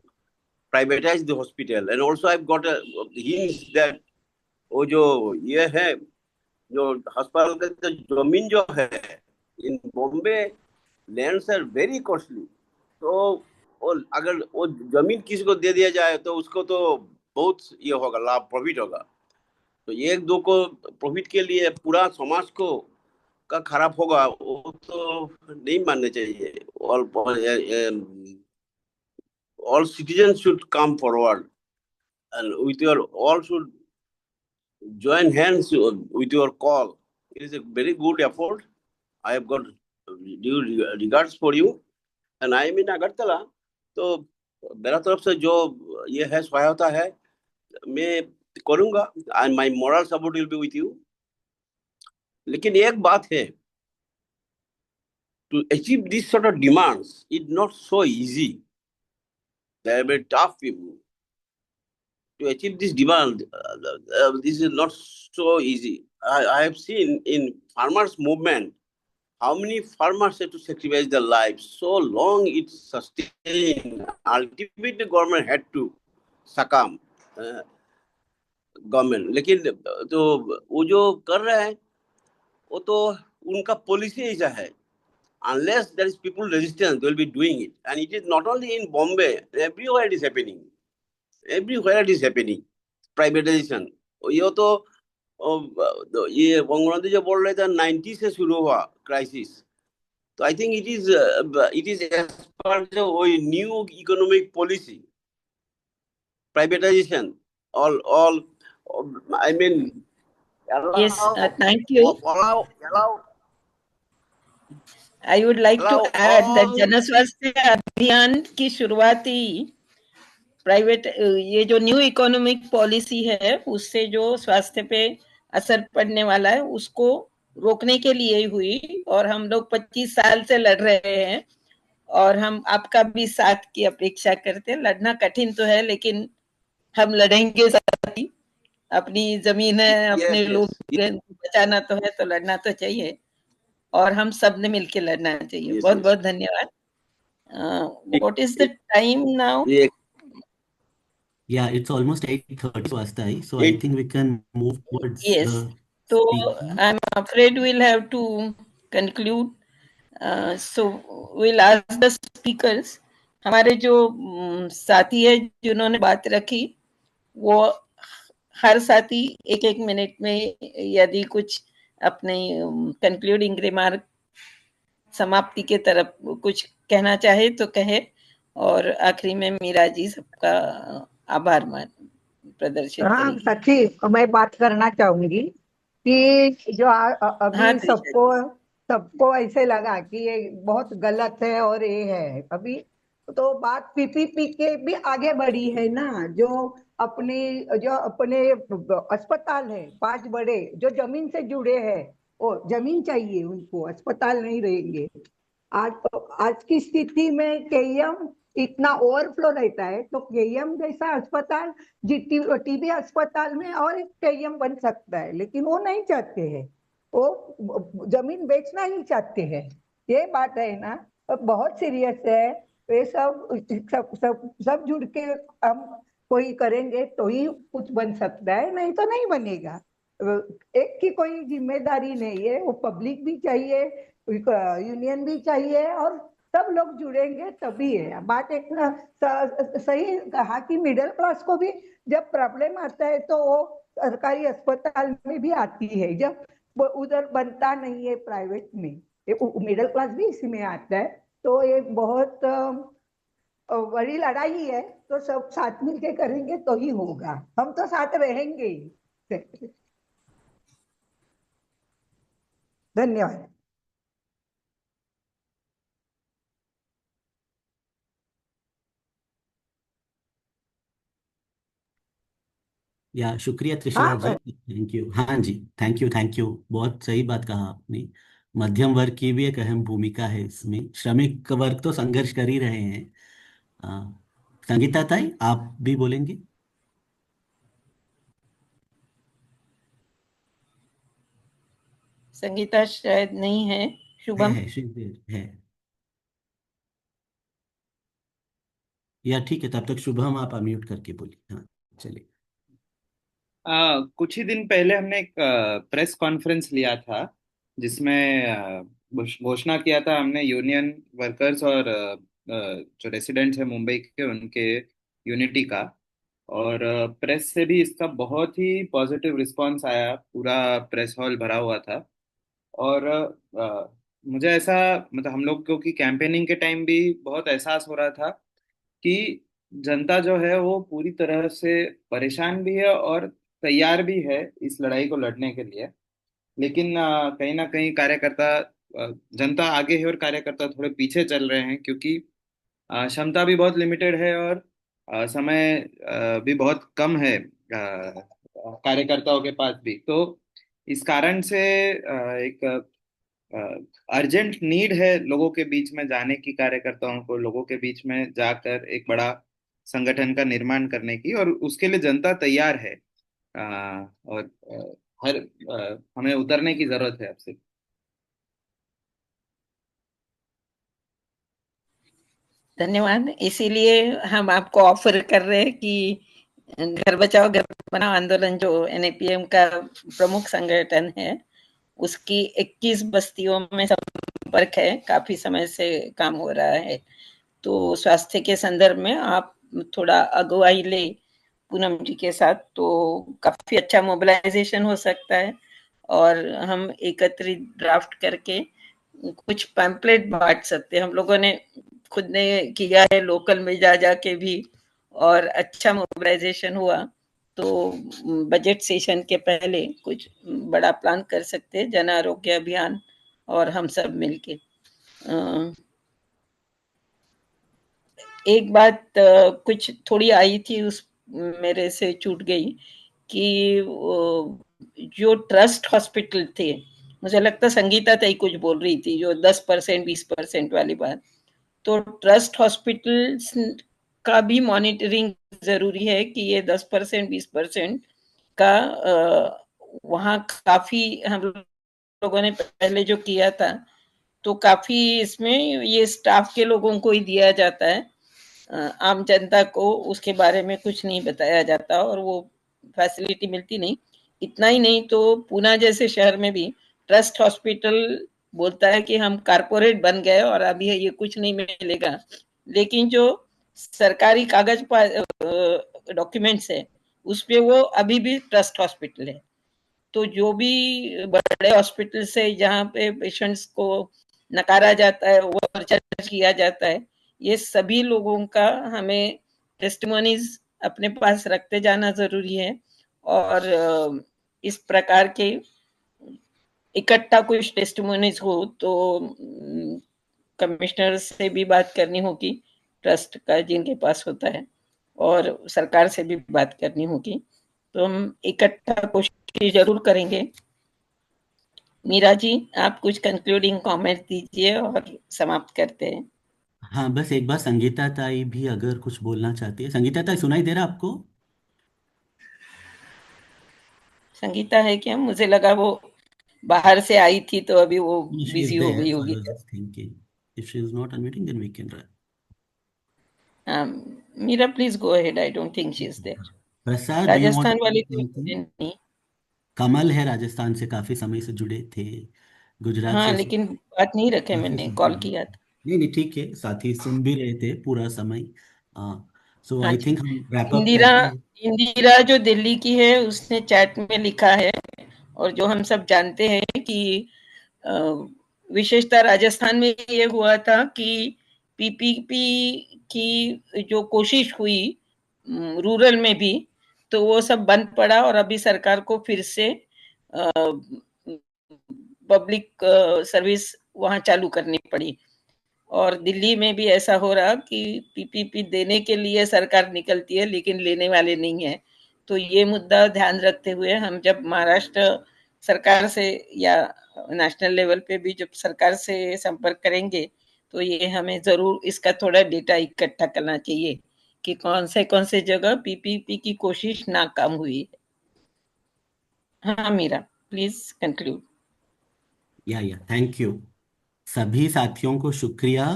K: privatize the hospital। and also I've got a hint that वो जो ये है, जो अस्पताल का जमीन जो है in Bombay, lands are very costly. तो अगर वो जमीन किसी को दे दिया जाए तो उसको तो बहुत ये होगा, लाभ, प्रॉफिट होगा। तो एक दो को प्रॉफिट के लिए पूरा समाज को का खराब होगा, वो तो नहीं मानना चाहिए। all citizens should come forward and with your all should join hands with your call It is a very good effort. I have got due regards for you. And I am in Agartala. तो मेरा तरफ से जो ये है सहायता है मैं करूंगा, and my moral support will be with you. लेकिन एक बात है, to achieve this sort of demands, it's not so easy. They are very tough people. To achieve this demand, this is not so easy. I have seen in farmers' movement how many farmers have to sacrifice their lives. So long it sustained. Ultimately, the government had to succumb. Government, लेकिन तो वो जो कर रहे हैं वो तो उनका पॉलिसी ऐसा है, unless there is people resistance, they will be doing it. And it is not only in Bombay, everywhere it is happening. Everywhere it is happening. Privatization. ये तो ये बंगबंधु जो बोल रहे थे 90 से शुरू हुआ क्राइसिस, तो I think it is as per जो new economic policy, privatisation, all I mean,
A: Yes, thank you.
K: allow
A: I would like to
K: allow
A: add that
K: all
A: जन स्वास्थ्य अभियान की शुरुआती प्राइवेट ये जो न्यू इकोनॉमिक पॉलिसी है उससे जो स्वास्थ्य पे असर पड़ने वाला है उसको रोकने के लिए हुई, और हम लोग 25 साल से लड़ रहे हैं और हम आपका भी साथ की अपेक्षा करते हैं। लड़ना कठिन तो है लेकिन हम लड़ेंगे साथ ही। अपनी जमीन है, अपने
K: yes,
A: लोग
K: yes,
A: बचाना तो है, तो लड़ना तो चाहिए और हम सब ने मिलके लड़ना चाहिए।
K: yes,
A: बहुत
K: yes.
A: बहुत धन्यवाद। What is the time now?
B: Yeah, it's almost 8:30 Swasthai, so I think we can move towards
A: Yes.
B: the
A: So
B: speaker.
A: I'm afraid we'll have to conclude. So we'll ask the speakers. हमारे जो साथी है जिन्होंने बात रखी, वो हर साथी एक एक मिनट में यदि कुछ अपने कंक्लूडिंग रिमार्क समाप्ति के तरफ कुछ कहना चाहे तो कहे, और आखिरी में मीरा जी सबका आभार मान प्रदर्शित
F: हाँ
A: करेगी।
F: सच्ची मैं बात करना चाहूंगी कि जो अभी
A: हाँ,
F: सबको ऐसे लगा कि ये बहुत गलत है और ये है, अभी तो बात पीपीपी के भी आगे बढ़ी है ना। जो अपने अस्पताल है 5 बड़े जो जमीन से जुड़े हैं, वो जमीन चाहिए उनको, अस्पताल नहीं रहेंगे। आज की स्थिति में केईएम इतना ओवरफ्लो रहता है, तो केईएम जैसा अस्पताल टीबी अस्पताल में और एक केईएम बन सकता है, लेकिन वो नहीं चाहते हैं, वो जमीन बेचना ही चाहते हैं। ये बात है ना, बहुत सीरियस है। ये सब जुड़ के हम कोई करेंगे तो ही कुछ बन सकता है, नहीं तो नहीं बनेगा। एक की कोई जिम्मेदारी नहीं है, वो पब्लिक भी चाहिए, यूनियन भी चाहिए, और सब लोग जुड़ेंगे तभी है। बात एक सही कहा कि मिडिल क्लास को भी जब प्रॉब्लम आता है तो वो सरकारी अस्पताल में भी आती है, जब उधर बनता नहीं है प्राइवेट में, मिडिल क्लास भी इसी में आता है। तो ये बहुत बड़ी लड़ाई है, तो सब साथ मिलके करेंगे तो ही होगा, हम तो साथ रहेंगे ही। धन्यवाद।
B: या शुक्रिया त्रिशला जी, थैंक यू। हाँ जी, थैंक यू, बहुत सही बात कहा आपने। मध्यम वर्ग की भी एक अहम भूमिका है इसमें, श्रमिक वर्ग तो संघर्ष कर ही रहे हैं। संगीता ताई, आप भी बोलेंगे?
A: संगीता शायद नहीं है। शुभम
B: है। या ठीक है, तब तक शुभम आप अनम्यूट करके बोलिए। हाँ चलिए।
C: कुछ ही दिन पहले हमने एक प्रेस कॉन्फ्रेंस लिया था, जिसमें घोषणा किया था हमने यूनियन वर्कर्स और जो रेसिडेंट्स हैं मुंबई के, उनके यूनिटी का। और प्रेस से भी इसका बहुत ही पॉजिटिव रिस्पांस आया, पूरा प्रेस हॉल भरा हुआ था। और मुझे ऐसा, मतलब हम लोग को कि कैंपेनिंग के टाइम भी बहुत एहसास हो रहा था कि जनता जो है वो पूरी तरह से परेशान भी है और तैयार भी है इस लड़ाई को लड़ने के लिए। लेकिन कहीं ना कहीं कार्यकर्ता, जनता आगे है और कार्यकर्ता थोड़े पीछे चल रहे हैं, क्योंकि क्षमता भी बहुत लिमिटेड है और समय भी बहुत कम है कार्यकर्ताओं के पास भी। तो इस कारण से एक अर्जेंट नीड है लोगों के बीच में जाने की, कार्यकर्ताओं को लोगों के बीच में जाकर एक बड़ा संगठन का निर्माण करने की, और उसके लिए जनता तैयार है। और हर हमें उतरने की जरूरत है आपसे।
A: धन्यवाद। इसीलिए हम आपको ऑफर कर रहे हैं कि घर बचाओ घर बनाओ आंदोलन जो एनएपीएम का प्रमुख संगठन है, उसकी 21 बस्तियों में संपर्क है, काफी समय से काम हो रहा है। तो स्वास्थ्य के संदर्भ में आप थोड़ा अगुवाई ले पूनम जी के साथ, तो काफी अच्छा मोबिलाइजेशन हो सकता है। और हम एकत्रित ड्राफ्ट करके कुछ पैम्पलेट बांट सकते हैं। हम लोगों ने खुद ने किया है लोकल में जा जाके भी, और अच्छा मोबिलाइजेशन हुआ। तो बजट सेशन के पहले कुछ बड़ा प्लान कर सकते हैं, जन आरोग्य अभियान और हम सब मिलके। एक बात कुछ थोड़ी आई थी, उस मेरे से छूट गई कि जो ट्रस्ट हॉस्पिटल थे, मुझे लगता संगीता तई कुछ बोल रही थी, जो 10% 20% वाली बात, तो ट्रस्ट हॉस्पिटल्स का भी मॉनिटरिंग जरूरी है कि ये 10% 20% का वहाँ काफी हम लोगों ने पहले जो किया था, तो काफी इसमें ये स्टाफ के लोगों को ही दिया जाता है, आम जनता को उसके बारे में कुछ नहीं बताया जाता और वो फैसिलिटी मिलती नहीं। इतना ही नहीं तो पूना जैसे शहर में भी ट्रस्ट हॉस्पिटल बोलता है कि हम कारपोरेट बन गए और अभी ये कुछ नहीं मिलेगा, लेकिन जो सरकारी कागज डॉक्यूमेंट्स है उस पे वो अभी भी ट्रस्ट हॉस्पिटल है। तो जो भी बड़े हॉस्पिटल से जहाँ पे पेशेंट्स को नकारा जाता है, ओवर चार्ज किया जाता है, ये सभी लोगों का हमें टेस्टिमोनीज अपने पास रखते जाना जरूरी है। और इस प्रकार के इकट्ठा कुछ टेस्टिमोनीज हो तो कमिश्नर से भी बात करनी होगी, ट्रस्ट का जिनके पास होता है, और सरकार से भी बात करनी होगी। तो हम इकट्ठा कोशिश जरूर करेंगे। मीरा जी, आप कुछ कंक्लूडिंग कमेंट दीजिए और समाप्त करते हैं।
B: हाँ, बस एक बार संगीता ताई भी अगर कुछ बोलना चाहती है। संगीता ताई, सुनाई दे रहा आपको?
A: संगीता है क्या? मुझे लगा वो बाहर से आई थी तो अभी वो
B: She is
A: बिजी हो
B: there,
A: गई
B: so I
A: होगी।
B: was just thinking if she is not unmuting, then we can run.
A: Meera please go ahead, I don't think she is there.
B: Prasad, do you want
A: Rajasthan
B: to
A: वाली
B: say
A: तो
B: something?
A: नहीं।
B: कमल है, राजस्थान से काफी समय से जुड़े थे। गुजरात
A: हाँ,
B: से
A: लेकिन बात नहीं रखे,
B: काफी
A: मैंने
B: समय।
A: कॉल किया था।
B: नहीं नहीं, ठीक है, साथी सुन भी रहे थे पूरा समय। सो
A: हाँ
B: आई
A: जी।
B: थिंक हम रैप अप
A: इंदिरा,
B: करते हैं।
A: इंदिरा जो दिल्ली की है, उसने चैट में लिखा है, और जो हम सब जानते हैं कि विशेषता राजस्थान में ये हुआ था कि पीपीपी की जो कोशिश हुई रूरल में भी, तो वो सब बंद पड़ा और अभी सरकार को फिर से पब्लिक सर्विस वहां चालू करनी पड़ी। और दिल्ली में भी ऐसा हो रहा कि पीपीपी देने के लिए सरकार निकलती है लेकिन लेने वाले नहीं है। तो ये मुद्दा ध्यान रखते हुए हम जब महाराष्ट्र सरकार से या नेशनल लेवल पे भी जब सरकार से संपर्क करेंगे, तो ये हमें जरूर इसका थोड़ा डेटा इकट्ठा करना चाहिए कि कौन से जगह पीपीपी की कोशिश नाकाम हुई है। हाँ मीरा, प्लीज कंक्लूड।
B: या थैंक यू सभी साथियों को, शुक्रिया।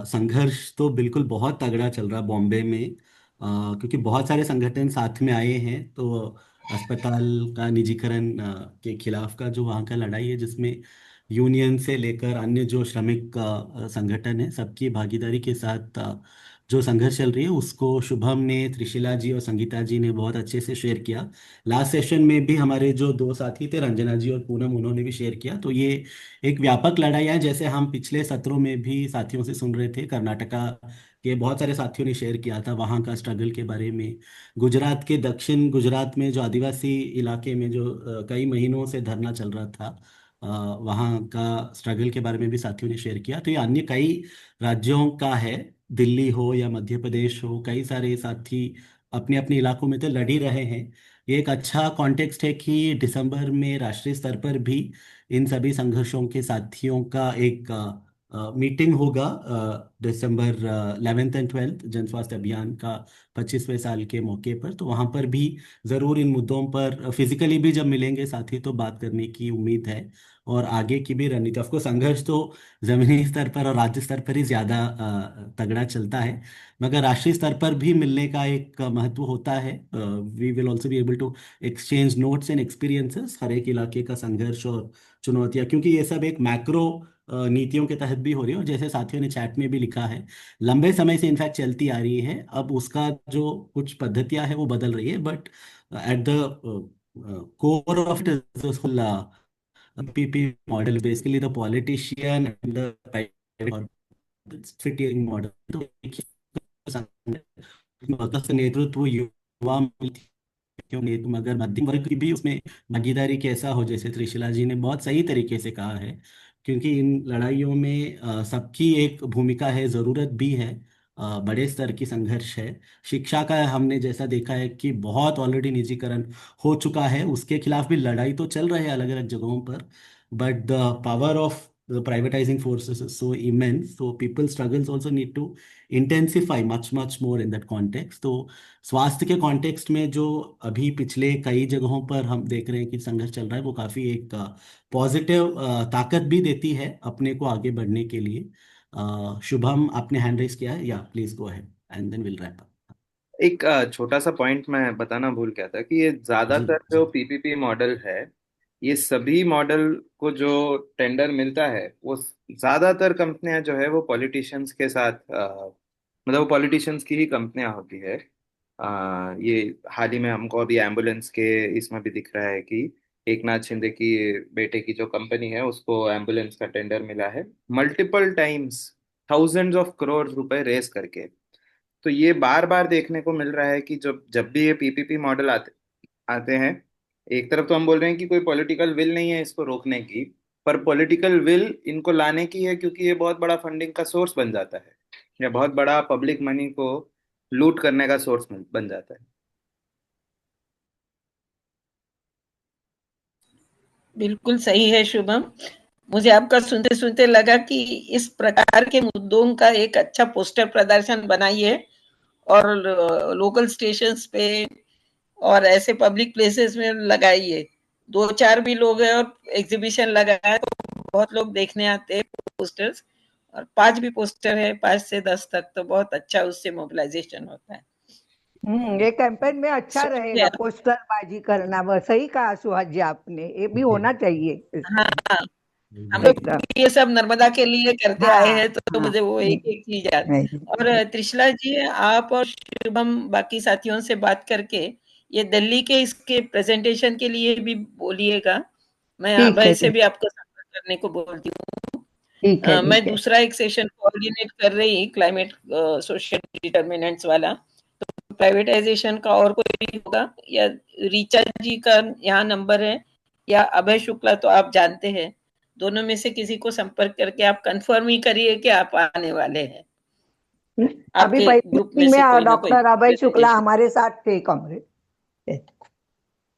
B: संघर्ष तो बिल्कुल बहुत तगड़ा चल रहा बॉम्बे में, क्योंकि बहुत सारे संगठन साथ में आए हैं। तो अस्पताल का निजीकरण के खिलाफ का जो वहाँ का लड़ाई है, जिसमें यूनियन से लेकर अन्य जो श्रमिक संगठन है, सबकी भागीदारी के साथ जो संघर्ष चल रही है, उसको शुभम ने, त्रिशिला जी और संगीता जी ने बहुत अच्छे से शेयर किया। लास्ट सेशन में भी हमारे जो दो साथी थे, रंजना जी और पूनम, उन्होंने भी शेयर किया। तो ये एक व्यापक लड़ाई है, जैसे हम पिछले सत्रों में भी साथियों से सुन रहे थे, कर्नाटका ये बहुत सारे साथियों ने शेयर किया था वहाँ का स्ट्रगल के बारे में। गुजरात के दक्षिण गुजरात में जो आदिवासी इलाके में जो कई महीनों से धरना चल रहा था, वहाँ का स्ट्रगल के बारे में भी साथियों ने शेयर किया। तो ये अन्य कई राज्यों का है, दिल्ली हो या मध्य प्रदेश हो, कई सारे साथी अपने अपने इलाकों में तो लड़ ही रहे हैं। ये एक अच्छा कॉन्टेक्स्ट है कि दिसंबर में राष्ट्रीय स्तर पर भी इन सभी संघर्षों के साथियों का एक मीटिंग होगा, दिसंबर 11th एंड 12th जन स्वास्थ्य अभियान का 25वें साल के मौके पर। तो वहाँ पर भी ज़रूर इन मुद्दों पर फिजिकली भी जब मिलेंगे साथी तो बात करने की उम्मीद है। और आगे की भी रणनीति, ऑफकोर्स संघर्ष तो जमीनी स्तर पर और राज्य स्तर पर ही ज़्यादा तगड़ा चलता है, मगर राष्ट्रीय स्तर पर भी मिलने का एक महत्व होता है। We will also be able to exchange notes and experiences, हर एक इलाके का संघर्ष और चुनौतियाँ, क्योंकि ये सब एक मैक्रो नीतियों के तहत भी हो रही है। और जैसे साथियों ने चैट में भी लिखा है, लंबे समय से इनफैक्ट चलती आ रही है, अब उसका जो कुछ पद्धतियां है वो बदल रही है, but at the core of PP model basically the politician and the fitting model. तो एक ही नेतृत्व युवा क्यों नहीं, तुम अगर मध्यम वर्ग की भी उसमें भागीदारी कैसा हो, जैसे त्रिशिला जी ने बहुत सही तरीके से कहा है, क्योंकि इन लड़ाइयों में सबकी एक भूमिका है, ज़रूरत भी है, बड़े स्तर की संघर्ष है। शिक्षा का हमने जैसा देखा है कि बहुत ऑलरेडी निजीकरण हो चुका है, उसके खिलाफ भी लड़ाई तो चल रही है अलग अलग जगहों पर, but the power of the privatizing forces is so immense, so people struggles also need to intensify much more in that context। तो स्वास्थ्य के कॉन्टेक्स्ट में जो अभी पिछले कई जगहों पर हम देख रहे हैं कि संघर्ष चल रहा है, वो काफ़ी एक पॉजिटिव ताकत भी देती है अपने को आगे बढ़ने के लिए। शुभम, आपने हैंड रेस किया है, या please go ahead and then will wrap up.
C: एक छोटा सा पॉइंट मैं बताना भूल गया था कि ये
B: जी
C: ज्यादातर जो पीपीपी मॉडल है, ये सभी मॉडल को जो टेंडर मिलता है वो ज्यादातर कंपनियां जो है वो पॉलिटिशियंस के साथ मतलब वो पॉलिटिशियंस की ही कंपनियां होती है। ये हाल ही में हमको अभी एम्बुलेंस के इसमें भी दिख रहा है कि एक नाथ शिंदे की बेटे की जो कंपनी है उसको एम्बुलेंस का टेंडर मिला है, multiple times thousands of crore रुपए रेस करके। तो ये बार बार देखने को मिल रहा है कि जब जब भी ये पीपीपी मॉडल आते हैं, एक तरफ तो हम बोल रहे हैं कि कोई पॉलिटिकल विल नहीं है इसको रोकने की, पर पॉलिटिकल विल इनको लाने की है, क्योंकि ये बहुत बड़ा फंडिंग का सोर्स बन जाता है या बहुत बड़ा पब्लिक मनी को लूट करने का सोर्स बन जाता है।
A: बिल्कुल सही है शुभम। मुझे आपका सुनते सुनते लगा कि इस प्रकार के मुद्दों का एक अच्छा पोस्टर प्रदर्शन बनाइए और लोकल स्टेशंस पे और ऐसे पब्लिक प्लेसेस में लगाइए। 2-4 भी लोग हैं और एग्जीबिशन लगाए तो बहुत लोग देखने आते हैं पोस्टर्स, और 5 भी पोस्टर है 5 से 10 तक, तो बहुत अच्छा उससे मोबिलाइजेशन होता है।
F: ये कैंपेन में अच्छा रहेगा पोस्टर बाजी करना। वो सही कहा सुहास जी आपने, ये भी होना चाहिए।
A: हाँ, हम लोग ये सब नर्मदा के लिए करते आए हैं, तो मुझे वो एक चीज याद। और त्रिशला जी, आप और शुभम बाकी साथियों से बात करके ये दिल्ली के इसके प्रेजेंटेशन के लिए भी बोलिएगा, मैं अभय से भी आपको संपर्क करने को बोलती हूँ। मैं दूसरा एक सेशन कोऑर्डिनेट कर रही क्लाइमेट सोशल डिटर्मिनेंट्स वाला, तो प्राइवेटाइजेशन का और कोई होगा या रीचा जी का यहाँ नंबर है, या अभय शुक्ला तो आप जानते हैं, दोनों में से किसी को संपर्क करके आप कंफर्म ही करिए कि आप आने वाले हैं।
F: अभी
A: ग्रुप में से
F: डॉक्टर अभय शुक्ला हमारे साथ थे कमरे,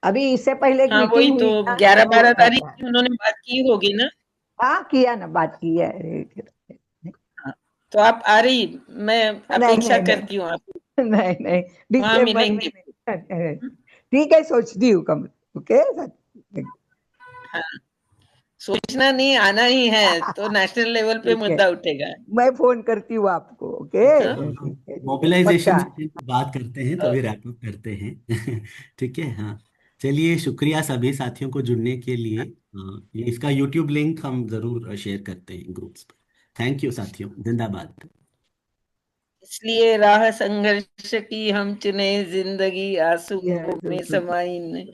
F: अभी इससे पहले
A: हाँ, वही तो 11-12 तारीख उन्होंने बात की होगी ना।
F: हाँ, किया ना, बात की है।
A: तो आप आ रही, मैं अपेक्षा करती हूँ आप।
F: नहीं
A: वहाँ मिलेंगे।
F: ठीक है, सोचती हूँ कम। ओके,
A: हाँ, सोचना नहीं, आना ही है, तो नेशनल लेवल पे मुद्दा उठेगा।
F: मैं फोन करती हूँ आपको। ओके,
B: मोबिलाइजेशन बात करते हैं तो अभी रैप अप करते हैं। ठीक है, हाँ चलिए, शुक्रिया सभी साथियों को जुड़ने के लिए। इसका यूट्यूब लिंक हम जरूर शेयर करते हैं ग्रुप्स पर। थैंक यू साथियों, जिंदाबाद।
A: इसलिए राह संघर्ष की हम चुने, जिंदगी आंसू में समाई न,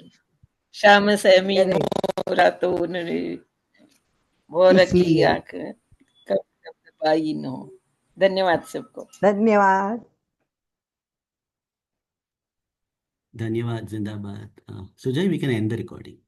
A: शाम सहमी नो रातों ने, वो रखी आंख कब पाई नो। धन्यवाद सबको।
F: धन्यवाद।
B: धन्यवाद, जिंदाबाद। Sujay, we can end the recording.